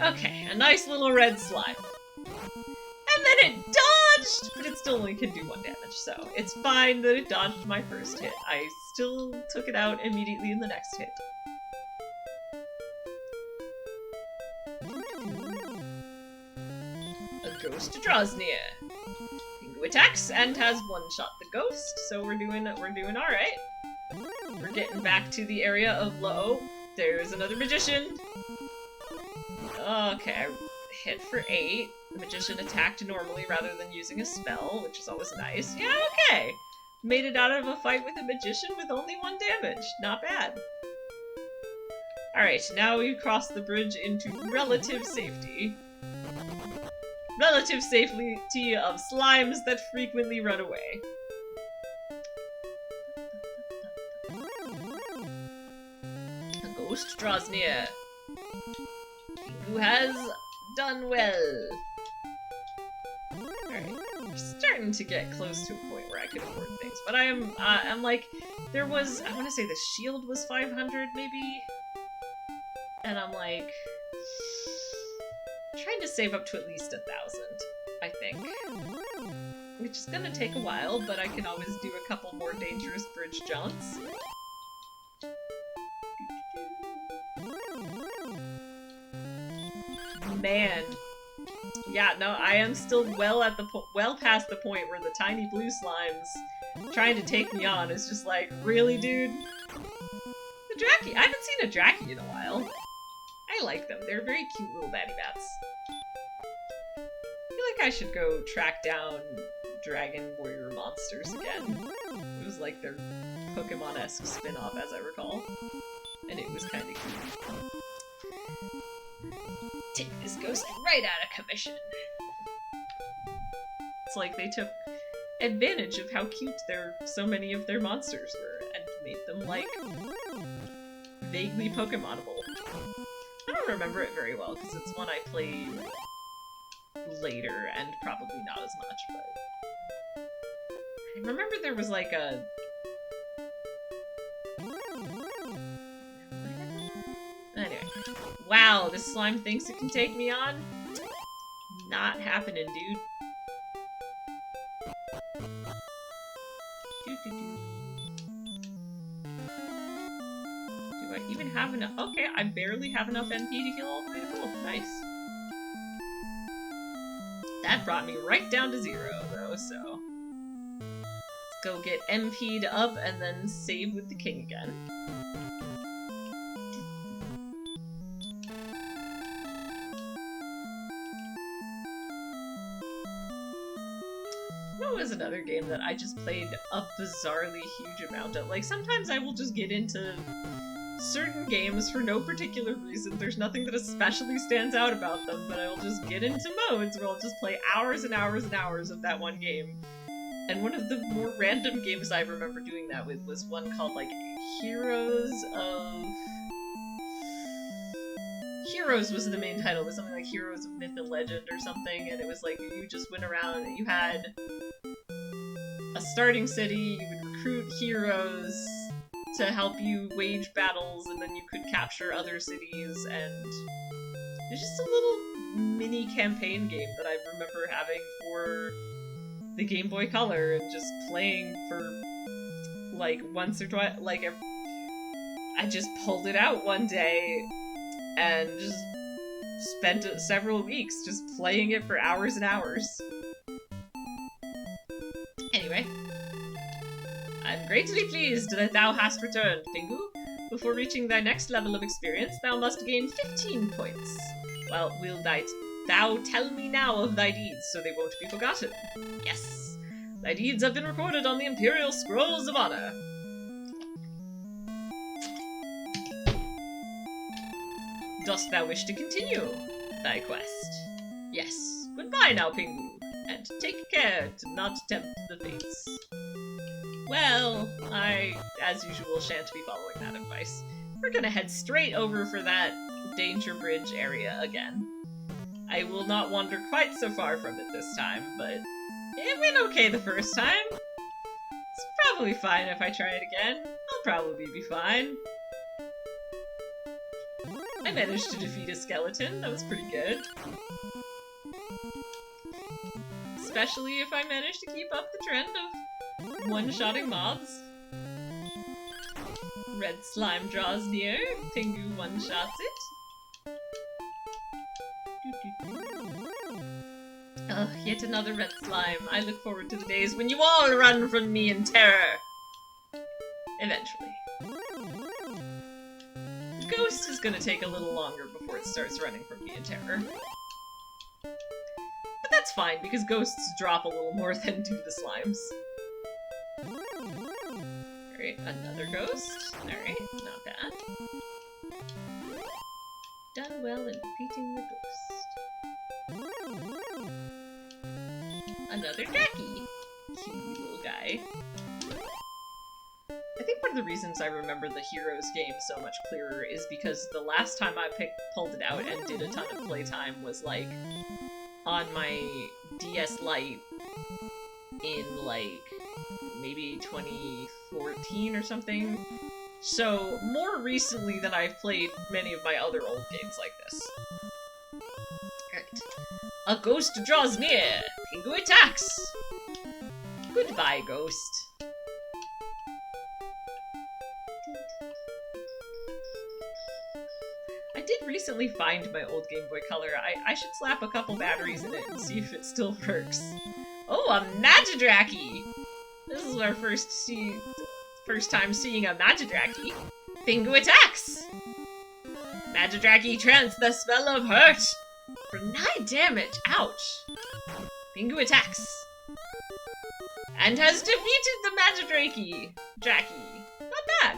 Okay, a nice little red slime. And then it dodged! But it still only can do 1 damage, so it's fine that it dodged my first hit. I still took it out immediately in the next hit. ghost draws near. Pingu attacks and has one-shot the ghost, so we're doing alright. We're getting back to the area of low. There's another magician. Okay, I hit for 8. The magician attacked normally rather than using a spell, which is always nice. Yeah, okay. Made it out of a fight with a magician with only 1 damage. Not bad. Alright, now we cross the bridge into relative safety. Relative safety of slimes that frequently run away. A ghost draws near. Who has done well. Alright, we're starting to get close to a point where I can afford things, but I'm like, there was, I want to say the shield was 500 maybe? And I'm like, trying to save up to at least 1,000, I think. Which is gonna take a while, but I can always do a couple more dangerous bridge jumps. Man. Yeah, no, I am still well past the point where the tiny blue slimes trying to take me on is just like, really, dude? The Draki. I haven't seen a Draki in a while. I like them. They're very cute little baddie bats. I feel like I should go track down Dragon Warrior monsters again. It was like their Pokemon-esque spin-off, as I recall. And it was kind of cute. Take this ghost right out of commission. It's like they took advantage of how cute so many of their monsters were and made them, like, vaguely Pokemonable. I don't remember it very well, because it's one I played later and probably not as much, but I remember there was like a... Anyway. Wow, this slime thinks it can take me on? Not happening, dude. Do I even have enough? Okay, I barely have enough NP to heal all the way to full. Nice. That brought me right down to 0, though, so... Let's go get NP'd up and then save with the king again. What was another game that I just played a bizarrely huge amount of? Like, sometimes I will just get into certain games for no particular reason. There's nothing that especially stands out about them, but I will just get into modes where I'll just play hours and hours and hours of that one game. And one of the more random games I remember doing that with was one called, like, Heroes was the main title. It was something like Heroes of Myth and Legend or something, and it was like you just went around and you had a starting city, you would recruit heroes to help you wage battles, and then you could capture other cities, and it's just a little mini campaign game that I remember having for the Game Boy Color and just playing for like once or twice. Like, I just pulled it out one day and just spent several weeks just playing it for hours and hours. Anyway, I'm greatly pleased that thou hast returned, Pingu. Before reaching thy next level of experience, thou must gain 15 points. Well, will thou tell me now of thy deeds, so they won't be forgotten? Yes. Thy deeds have been recorded on the Imperial Scrolls of Honor. Dost thou wish to continue thy quest? Yes. Goodbye now, Pingu, and take care to not tempt the fates. Well, I, as usual, shan't be following that advice. We're gonna head straight over for that Danger Bridge area again. I will not wander quite so far from it this time, but it went okay the first time. It's probably fine if I try it again. I'll probably be fine. I managed to defeat a skeleton, that was pretty good. Especially if I manage to keep up the trend of one-shotting mobs. Red slime draws near, Pingu one-shots it. Ugh, yet another red slime. I look forward to the days when you all run from me in terror. Eventually. Ghost is gonna take a little longer before it starts running from me in terror. But that's fine, because ghosts drop a little more than do the slimes. Alright, another ghost. Alright, not bad. Done well in defeating the ghost. Another Jackie! Cute little guy. I think one of the reasons I remember the Heroes game so much clearer is because the last time I pulled it out and did a ton of playtime was, like, on my DS Lite in, like, maybe 2014 or something. So, more recently than I've played many of my other old games like this. Right. A ghost draws near! Pingu attacks! Goodbye, ghost. I did recently find my old Game Boy Color. I should slap a couple batteries in it and see if it still works. Oh, a Magidracky! This is our first time seeing a Magidracky. Pingu attacks! Magidracky trance the spell of hurt! For 9 damage! Ouch! Pingu attacks! And has defeated the Magidracky! Not bad!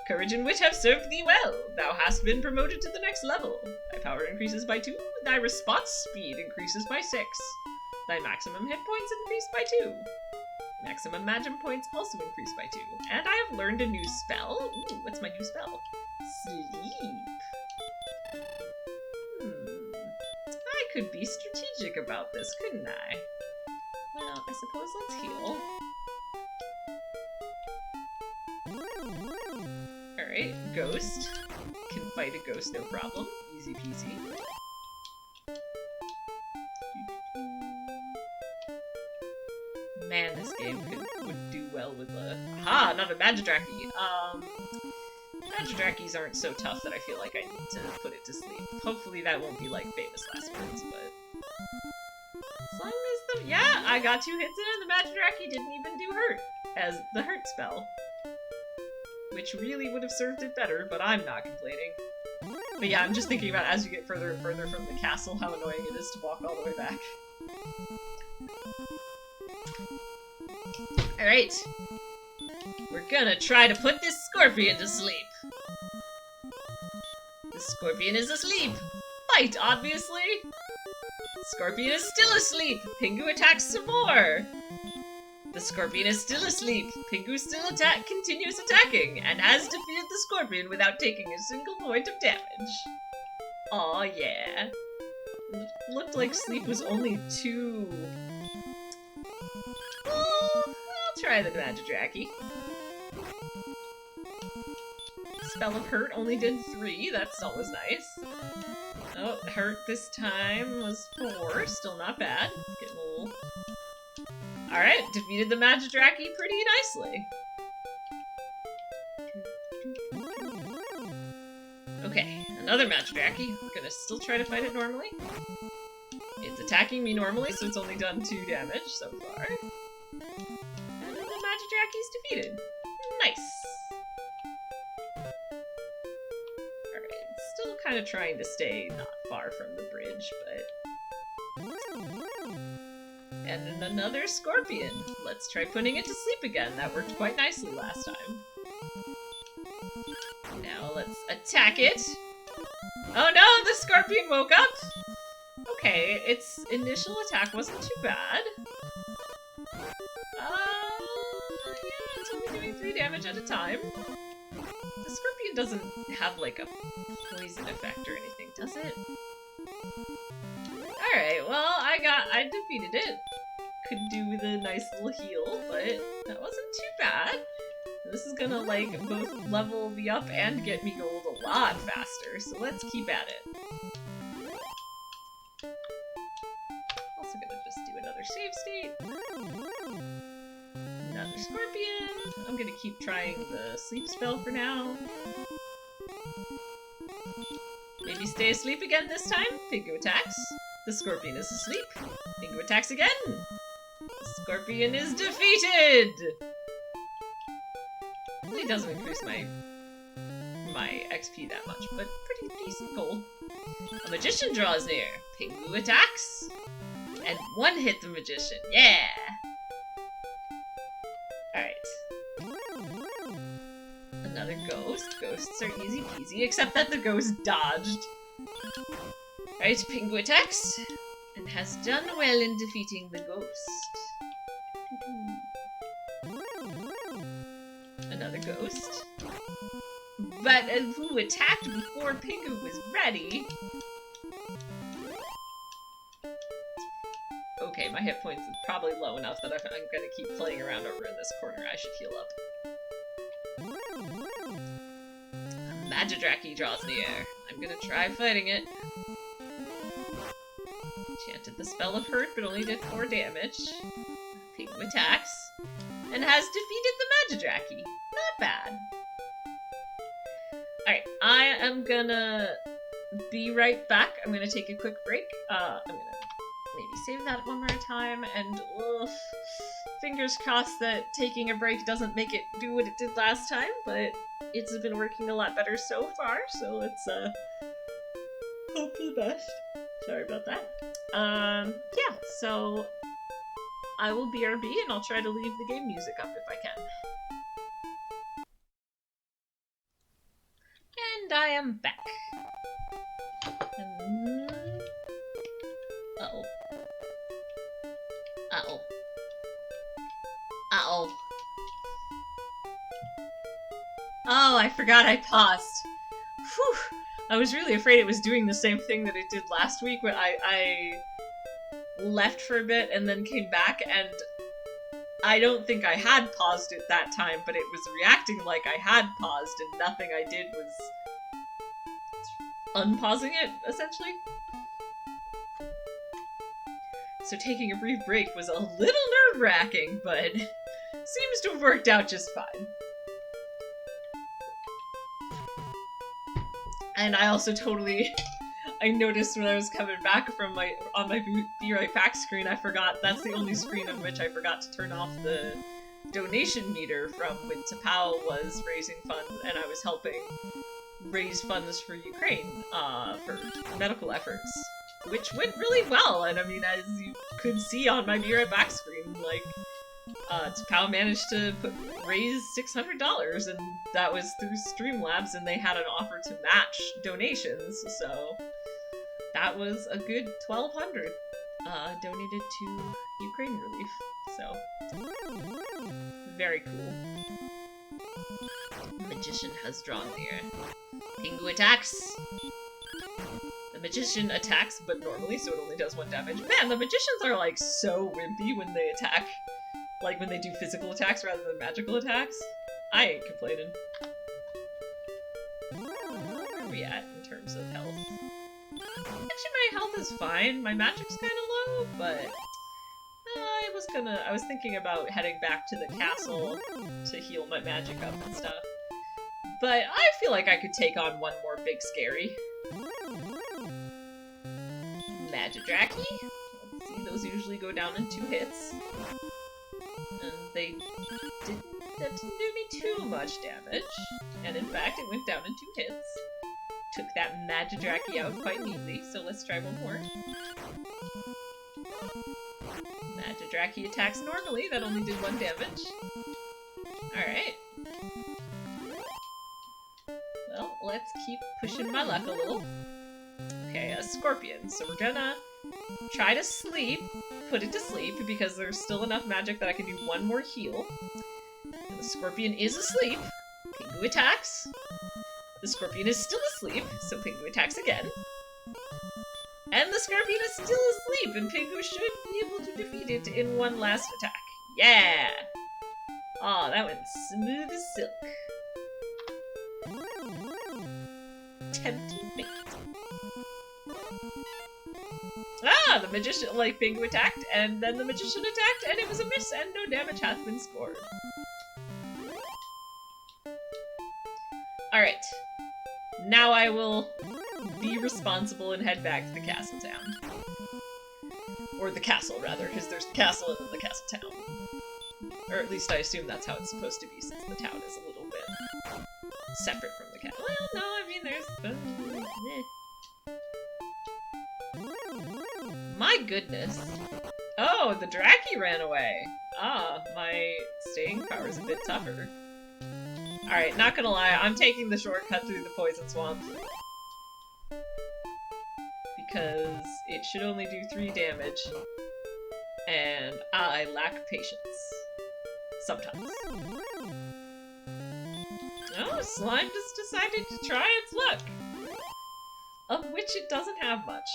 Courage and wit have served thee well. Thou hast been promoted to the next level. Thy power increases by 2. Thy response speed increases by 6. Thy maximum hit points increase by 2. Maximum magic points also increase by 2. And I have learned a new spell. Ooh, what's my new spell? Sleep. I could be strategic about this, couldn't I? Well, I suppose let's heal. Alright, ghost. Can fight a ghost, no problem. Easy peasy. Man, this game would do well with a... Aha! Another Magidracky! Magidrackys aren't so tough that I feel like I need to put it to sleep. Hopefully that won't be like Famous Last Words, but... As long as the... Yeah! I got 2 hits in and the Magidracky didn't even do hurt! As the hurt spell. Which really would have served it better, but I'm not complaining. But yeah, I'm just thinking about as you get further and further from the castle, how annoying it is to walk all the way back. Alright. We're gonna try to put this scorpion to sleep. The scorpion is asleep. Fight, obviously. Scorpion is still asleep. Pingu attacks some more. The scorpion is still asleep. Pingu still continues attacking, and has defeated the scorpion without taking a single point of damage. Aw, yeah. Looked like sleep was only 2. I'll try the Magidracky. Spell of Hurt only did 3, that's always nice. Oh, Hurt this time was 4, still not bad. Getting a little... Alright, defeated the Magidracky pretty nicely. Okay, another Magidracky. We're gonna still try to fight it normally. It's attacking me normally, so it's only done 2 damage so far. And the Magidracky's defeated. Nice! Alright, still kind of trying to stay not far from the bridge, but... And another scorpion. Let's try putting it to sleep again. That worked quite nicely last time. Now let's attack it. Oh no, the scorpion woke up! Okay, its initial attack wasn't too bad. Yeah, it's only doing 3 damage at a time. The scorpion doesn't have like a poison effect or anything, does it? Alright, well, I defeated it. Could do with a nice little heal, but that wasn't too bad. This is gonna, like, both level me up and get me gold a lot faster, so let's keep at it. Also gonna just do another save state. Another scorpion. I'm gonna keep trying the sleep spell for now. Maybe stay asleep again this time. Pingu attacks. The Scorpion is asleep. Pingu attacks again. The Scorpion is defeated! It doesn't increase my XP that much, but pretty decent gold. A magician draws near. Pingu attacks. And one hit the magician. Yeah! Alright. Another ghost. Ghosts are easy peasy, except that the ghost dodged. Alright, Pingu attacks. And has done well in defeating the ghost. Another ghost. But who attacked before Pingu was ready? Okay, my hit points are probably low enough that I'm gonna keep playing around over in this corner. I should heal up. Magidraki draws near. I'm gonna try fighting it. Chanted the spell of hurt, but only did 4 damage. Pingu attacks. And has defeated the Magidraki. Not bad. Alright, I am gonna be right back. I'm gonna take a quick break. I'm gonna maybe save that one more time, and fingers crossed that taking a break doesn't make it do what it did last time, but it's been working a lot better so far, so let's hope for the best. Sorry about that. Yeah, so I will BRB and I'll try to leave the game music up if I can. And I am back. Uh-oh. Uh-oh. Uh-oh. Oh, I forgot I paused. Whew. I was really afraid it was doing the same thing that it did last week when I left for a bit and then came back, and I don't think I had paused it that time, but it was reacting like I had paused, and nothing I did was unpausing it, essentially. So taking a brief break was a little nerve-wracking, but seems to have worked out just fine. And I also I noticed when I was coming back from on my Be Right Back screen, I forgot, that's the only screen on which I forgot to turn off the donation meter from when Tapao was raising funds, and I was helping raise funds for Ukraine, for medical efforts, which went really well. And I mean, as you could see on my Be Right Back screen, like, Tapao managed to raise $600, and that was through Streamlabs, and they had an offer to match donations, so that was a good $1,200 donated to Ukraine relief. So very cool. The magician has drawn near. Pingu attacks. The magician attacks, but normally, so it only does 1 damage. Man, the magicians are like so wimpy when they attack. Like when they do physical attacks rather than magical attacks. I ain't complaining. Where are we at in terms of health? Actually, my health is fine. My magic's kind of low, but I was thinking about heading back to the castle to heal my magic up and stuff. But I feel like I could take on one more big scary. Magidraki. Let's see, those usually go down in 2 hits. And they didn't do me too much damage. And in fact, it went down in 2 hits. Took that Magidraki out quite neatly, so let's try one more. Magidraki attacks normally, that only did 1 damage. Alright. Well, let's keep pushing my luck a little. Okay, a Scorpion. So we're gonna try to put it to sleep, because there's still enough magic that I can do 1 more heal. And the Scorpion is asleep. Pingu attacks. The Scorpion is still asleep, so Pingu attacks again. And the Scorpion is still asleep, and Pingu should be able to defeat it in 1 last attack. Yeah! Aw, that went smooth as silk. Tempting fate. Ah, the magician, like, Pingu attacked, and then the magician attacked, and it was a miss, and no damage hath been scored. Alright. Now I will be responsible and head back to the castle town. Or the castle, rather, because there's the castle and then the castle town. Or at least I assume that's how it's supposed to be, since the town is a little bit separate from the castle. Well, no, I mean, there's... My goodness. Oh, the Draki ran away. Ah, my staying power is a bit tougher. Alright, not gonna lie, I'm taking the shortcut through the poison swamp. Because it should only do 3 damage. And I lack patience. Sometimes. Oh, slime just decided to try its luck. Of which it doesn't have much.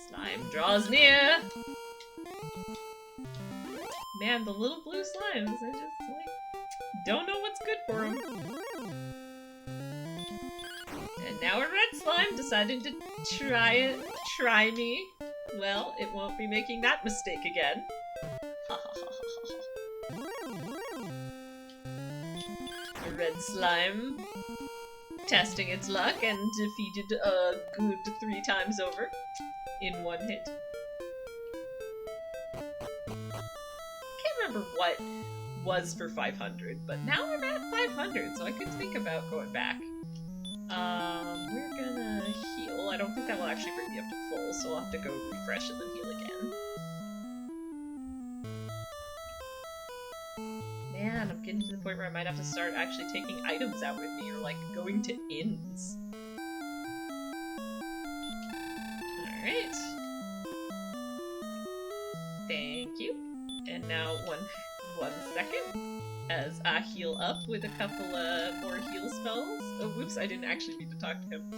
Slime draws near! Man, the little blue slimes, I just, like, don't know what's good for them. And now a red slime decided to try me. Well, it won't be making that mistake again. A red slime testing its luck and defeated a good 3 times over in 1 hit. Can't remember what was for 500, but now I'm at 500, so I could think about going back. We're gonna heal. I don't think that will actually bring me up to full, so I'll have to go refresh and then heal again. Man, I'm getting to the point where I might have to start actually taking items out with me, or like going to inns. Alright. Thank you. And now one second. As I heal up with a couple more heal spells. Oh, whoops, I didn't actually mean to talk to him.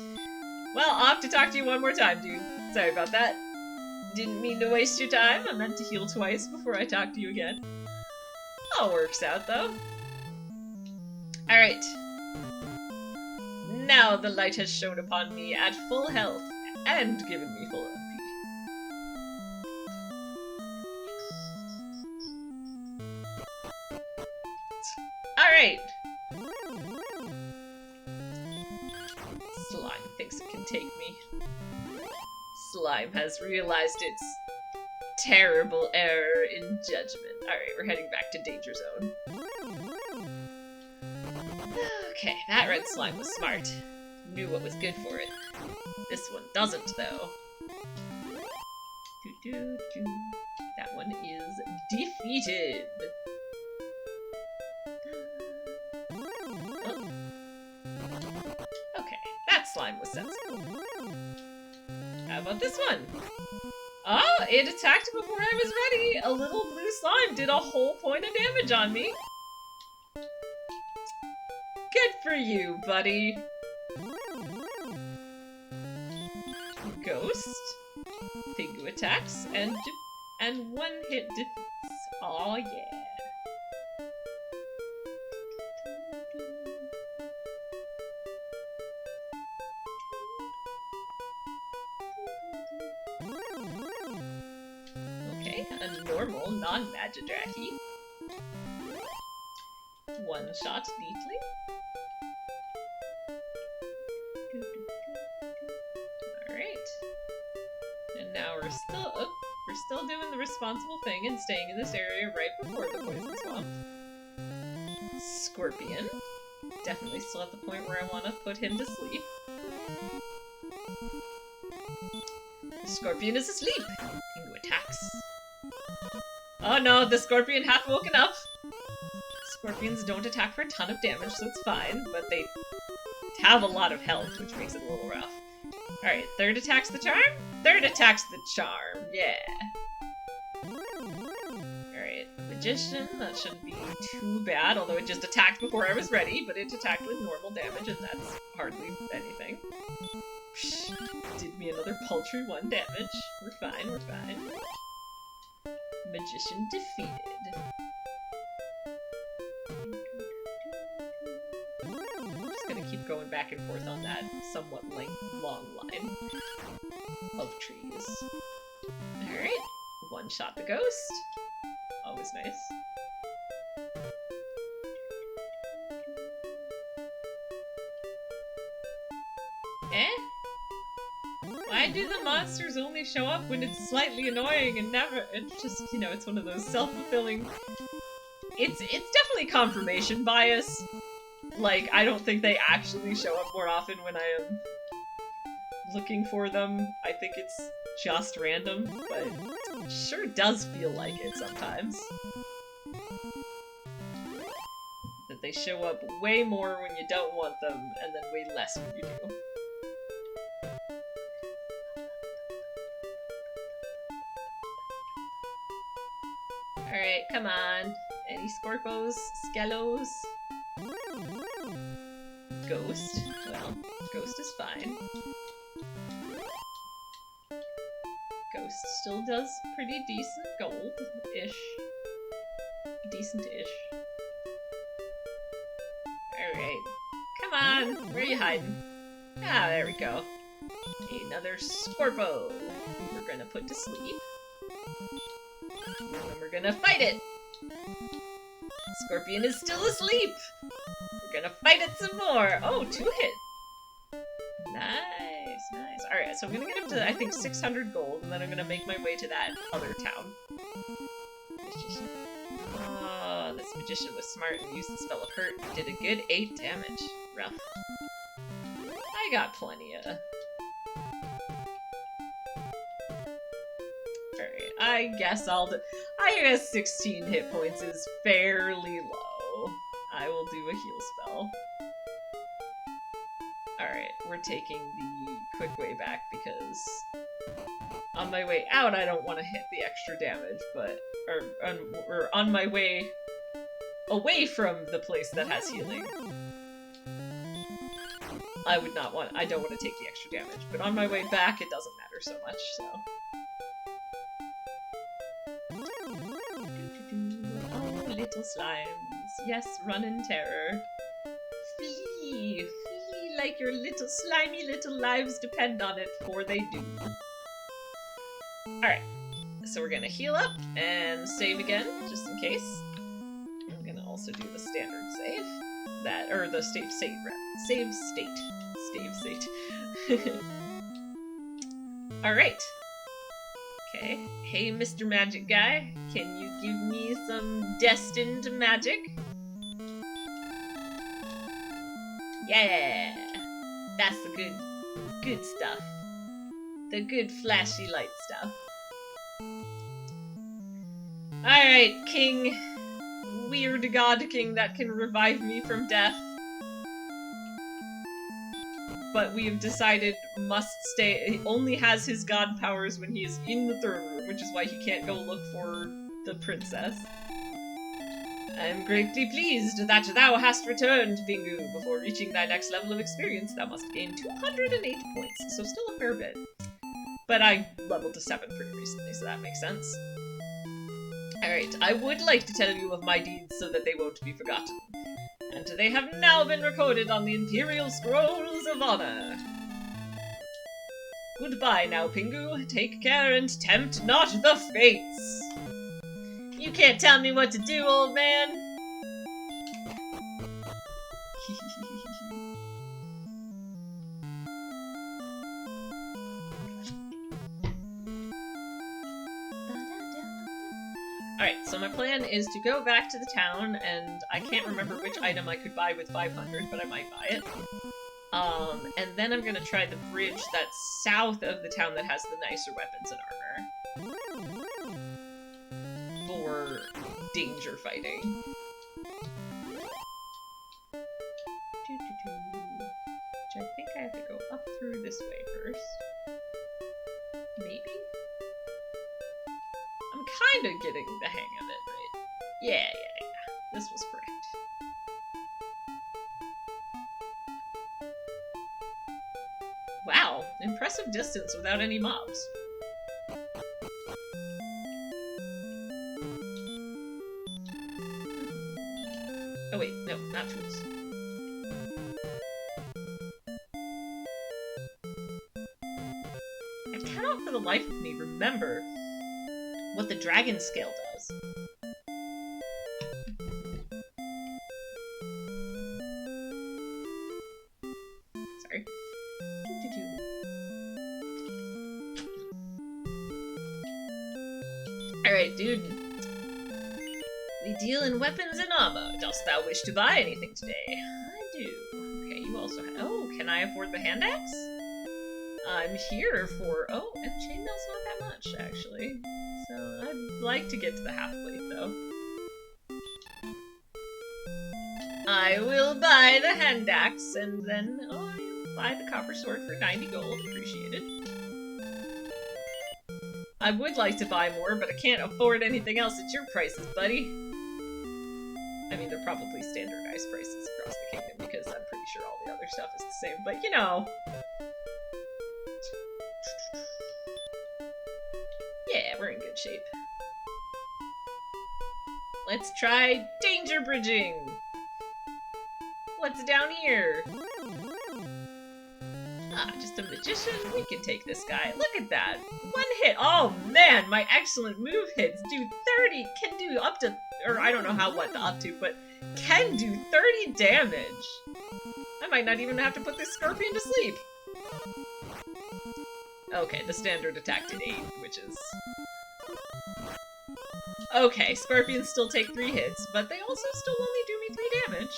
Well, I'll have to talk to you one more time, dude. Sorry about that. Didn't mean to waste your time. I meant to heal twice before I talk to you again. All works out, though. Alright. Now the light has shone upon me at full health, and given me full MP. Alright! Slime thinks it can take me. Slime has realized its terrible error in judgment. Alright, we're heading back to Danger Zone. Okay, that red slime was smart. Knew what was good for it. This one doesn't, though. That one is defeated! Slime was sensible. How about this one? Oh, it attacked before I was ready! A little blue slime did a whole point of damage on me! Good for you, buddy! Ghost. Pingu attacks, and 1 hit defeats. Aw, yeah. A normal, non-Magidraki. 1 shot deeply. Alright. And now we're still doing the responsible thing and staying in this area right before the poison swamp. Scorpion. Definitely still at the point where I want to put him to sleep. The scorpion is asleep. Pingu attacks. Oh no, the scorpion hath woken up! Scorpions don't attack for a ton of damage, so it's fine, but they have a lot of health, which makes it a little rough. Alright, 3rd attacks the charm? 3rd attacks the charm, yeah! Alright, Magician, that shouldn't be too bad, although it just attacked before I was ready, but it attacked with normal damage, and that's hardly anything. Psh, did me another paltry 1 damage. We're fine, we're fine. Magician defeated. I'm just gonna keep going back and forth on that somewhat long line of trees. Alright, 1 shot the ghost. Always nice. Eh? Why do the monsters only show up when it's slightly annoying and never? It's just, you know, it's one of those self-fulfilling. It's definitely confirmation bias. Like, I don't think they actually show up more often when I am looking for them. I think it's just random, but it sure does feel like it sometimes. That they show up way more when you don't want them, and then way less when you do. Alright, come on. Any Scorpos? Skellos? Ghost? Well, Ghost is fine. Ghost still does pretty decent gold-ish. Decent-ish. Alright. Come on! Where are you hiding? Ah, there we go. Another Scorpo! We're gonna put to sleep. And then we're gonna fight it! Scorpion is still asleep! We're gonna fight it some more! Oh, 2 hit! Nice, nice. Alright, so I'm gonna get up to, I think, 600 gold, and then I'm gonna make my way to that other town. Oh, this magician was smart and used the spell of hurt and did a good 8 damage. Rough. I got plenty of... Alright, I guess I guess 16 hit points is fairly low. I will do a heal spell. Alright, we're taking the quick way back because on my way out I don't want to hit the extra damage, but or on my way away from the place that has healing. I don't want to take the extra damage, but on my way back it doesn't matter so much, so. Oh, little slimes. Yes, run in terror. Flee! Flee like your little slimy little lives depend on it, for they do. Alright, so we're gonna heal up and save again, just in case. I'm gonna also do the standard save. Or the save state. Save state. Alright. Okay. Hey, Mr. Magic Guy, can you give me some destined magic? Yeah! That's the good stuff. The good flashy light stuff. Alright, King. Weird God King that can revive me from death. But we have decided must stay. He only has his god powers when he is in the throne room, which is why he can't go look for the princess. I am greatly pleased that thou hast returned, Bingu. Before reaching thy next level of experience, thou must gain 208 points, so still a fair bit. But I leveled to 7 pretty recently, so that makes sense. Alright, I would like to tell you of my deeds so that they won't be forgotten. And they have now been recorded on the Imperial Scrolls of Honor. Goodbye now, Pingu. Take care and tempt not the fates. You can't tell me what to do, old man. Alright, so my plan is to go back to the town, and I can't remember which item I could buy with 500, but I might buy it. And then I'm gonna try the bridge that's south of the town that has the nicer weapons and armor. For danger fighting. Which I think I have to go up through this way first. Maybe? I'm kind of getting the hang of it, right? Yeah. This was correct. Wow, impressive distance without any mobs. Oh wait, no, not tools. I cannot for the life of me remember what the dragon scale does. Sorry. Alright, dude. We deal in weapons and armor. Dost thou wish to buy anything today? I do. Okay, you also have... Oh, can I afford the hand axe? I'm here for... Oh, and chainmail's not that much, actually. So, I'd like to get to the half plate, though. I will buy the hand axe, and then... Oh, you buy the copper sword for 90 gold. Appreciated. I would like to buy more, but I can't afford anything else at your prices, buddy. I mean, they're probably standardized prices across the kingdom, because I'm pretty sure all the other stuff is the same, but you know. Yeah, we're in good shape. Let's try danger bridging! What's down here? Ah, just a magician? We can take this guy. Look at that! One hit! Oh man, my excellent move hits do 30, can do up to, or I don't know how what the up to, but can do 30 damage! I might not even have to put this scorpion to sleep! Okay, the standard attack did 8, which is... Okay, scorpions still take 3 hits, but they also still only do me 3 damage.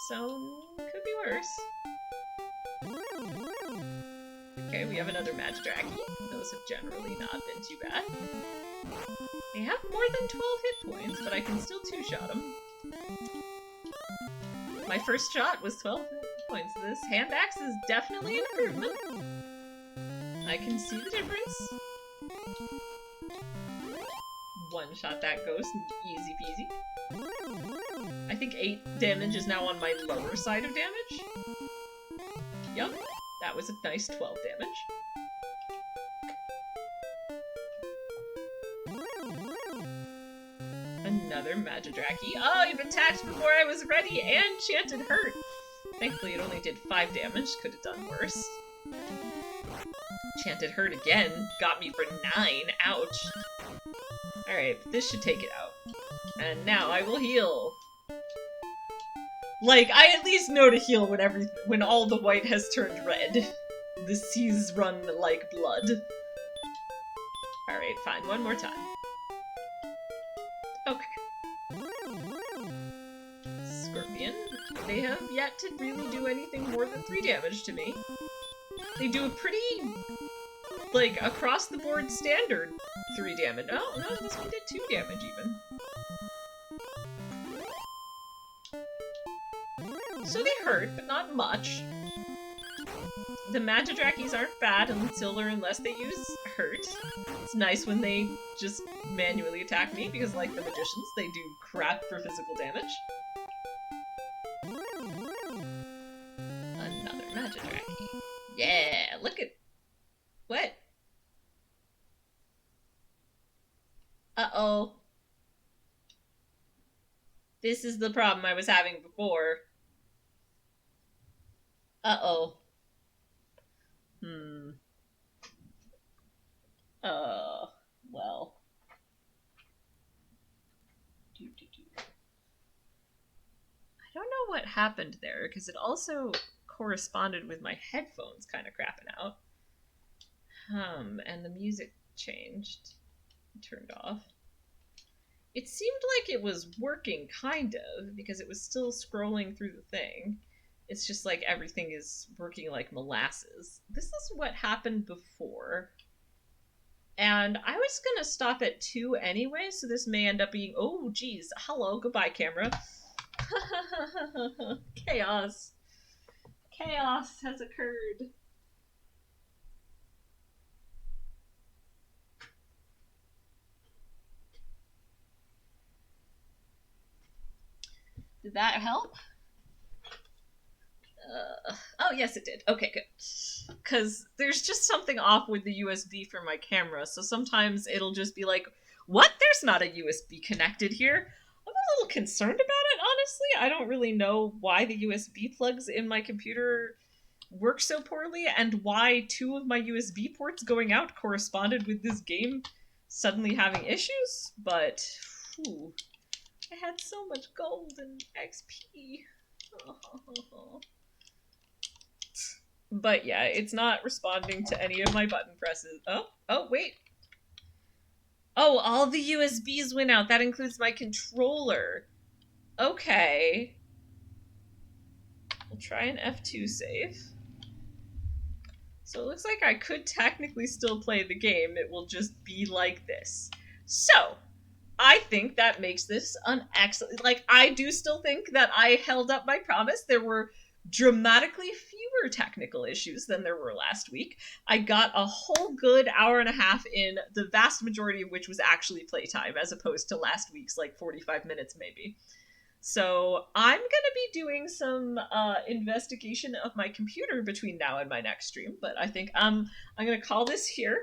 So, could be worse. Okay, we have another Magidraki. Those have generally not been too bad. They have more than 12 hit points, but I can still 2-shot them. My first shot was 12 hit points. This hand axe is definitely an improvement. I can see the difference. One-shot that ghost, easy peasy. I think 8 damage is now on my lower side of damage. Yup, that was a nice 12 damage. Another Magidraki. Oh, you've attacked before I was ready and chanted hurt! Thankfully it only did 5 damage, could have done worse. Chanted hurt again, got me for 9, ouch. Alright, this should take it out. And now I will heal. Like, I at least know to heal when all the white has turned red. The seas run like blood. Alright, fine, one more time. Okay. Scorpion. They have yet to really do anything more than 3 damage to me. They do a pretty, like, across-the-board standard 3 damage. Oh, no, this one did 2 damage, even. So they hurt, but not much. The Magidrakis aren't bad unless they use hurt. It's nice when they just manually attack me, because like the magicians, they do crap for physical damage. Another Magidraki. Yeah, look at... What? Uh-oh. This is the problem I was having before. Uh-oh. Well. I don't know what happened there, because it also corresponded with my headphones kind of crapping out. And the music changed. Turned off. It seemed like it was working, kind of, because it was still scrolling through the thing. It's just like everything is working like molasses. This is what happened before. And I was gonna stop at 2 anyway, so this may end up being... Oh, geez. Hello, goodbye, camera. Chaos. Chaos has occurred. Did that help? Oh, yes, it did. Okay, good. Because there's just something off with the USB for my camera, so sometimes it'll just be like, what? There's not a USB connected here. I'm a little concerned about it, honestly. I don't really know why the USB plugs in my computer work so poorly, and why 2 of my USB ports going out corresponded with this game suddenly having issues, but... Whew. I had so much gold and XP. Oh. But yeah, it's not responding to any of my button presses. Oh, wait. Oh, all the USBs went out. That includes my controller. Okay. We'll try an F2 save. So it looks like I could technically still play the game. It will just be like this. So, I think that makes this an excellent. Like, I do still think that I held up my promise. There were dramatically fewer technical issues than there were last week. I got a whole good hour and a half in, the vast majority of which was actually playtime, as opposed to last week's, like, 45 minutes maybe. So I'm going to be doing some investigation of my computer between now and my next stream, but I think I'm going to call this here.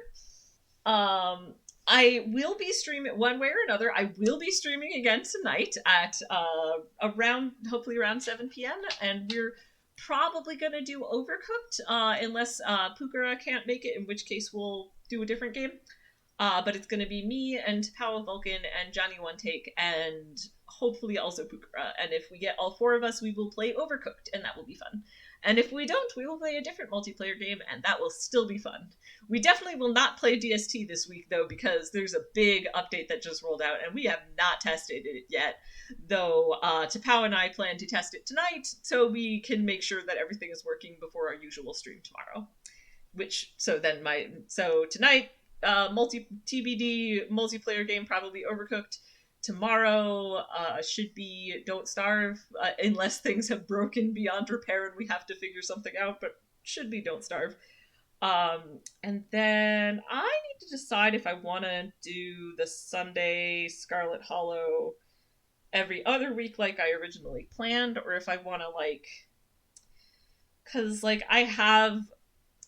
I will be streaming one way or another. I will be streaming again tonight at around, hopefully around 7 p.m. And we're probably going to do Overcooked unless Pukara can't make it, in which case we'll do a different game. But it's going to be me and Powell Vulcan and Johnny One Take and hopefully also Pukara. And if we get all four of us, we will play Overcooked, and that will be fun. And if we don't, we will play a different multiplayer game, and that will still be fun. We definitely will not play DST this week, though, because there's a big update that just rolled out, and we have not tested it yet. Though Tapao and I plan to test it tonight, so we can make sure that everything is working before our usual stream tomorrow. So tonight, TBD multiplayer game, probably Overcooked. Tomorrow should be Don't Starve, unless things have broken beyond repair and we have to figure something out, but should be Don't Starve. And then I need to decide if I want to do the Sunday Scarlet Hollow every other week like I originally planned, or if I want to, like, because, like, I have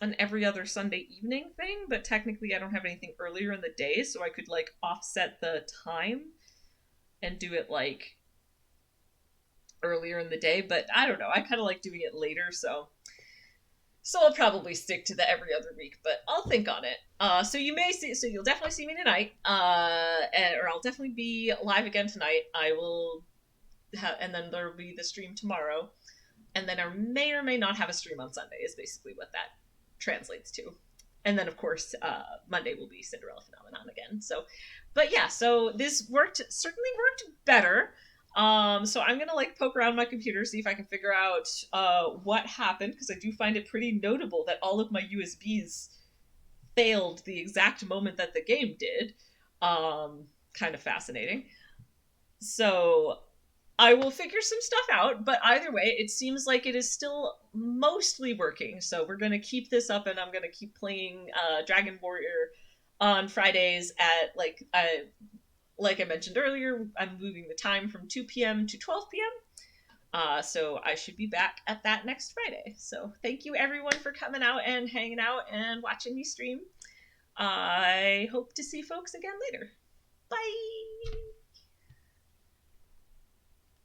an every other Sunday evening thing, but technically I don't have anything earlier in the day, so I could, like, offset the time and do it, like, earlier in the day. But I don't know, I kind of like doing it later, so I'll probably stick to the every other week, but I'll think on it. So you'll definitely see me tonight, or I'll definitely be live again tonight. And then there'll be the stream tomorrow, and then I may or may not have a stream on Sunday, is basically what that translates to. And then, of course, Monday will be Cinderella Phenomenon again. So, but yeah, so this certainly worked better. So I'm gonna, like, poke around my computer, see if I can figure out what happened, because I do find it pretty notable that all of my USBs failed the exact moment that the game did. Kind of fascinating. So I will figure some stuff out, but either way, it seems like it is still mostly working. So we're going to keep this up, and I'm going to keep playing Dragon Warrior on Fridays at, like I mentioned earlier, I'm moving the time from 2 p.m. to 12 p.m. So I should be back at that next Friday. So thank you, everyone, for coming out and hanging out and watching me stream. I hope to see folks again later. Bye!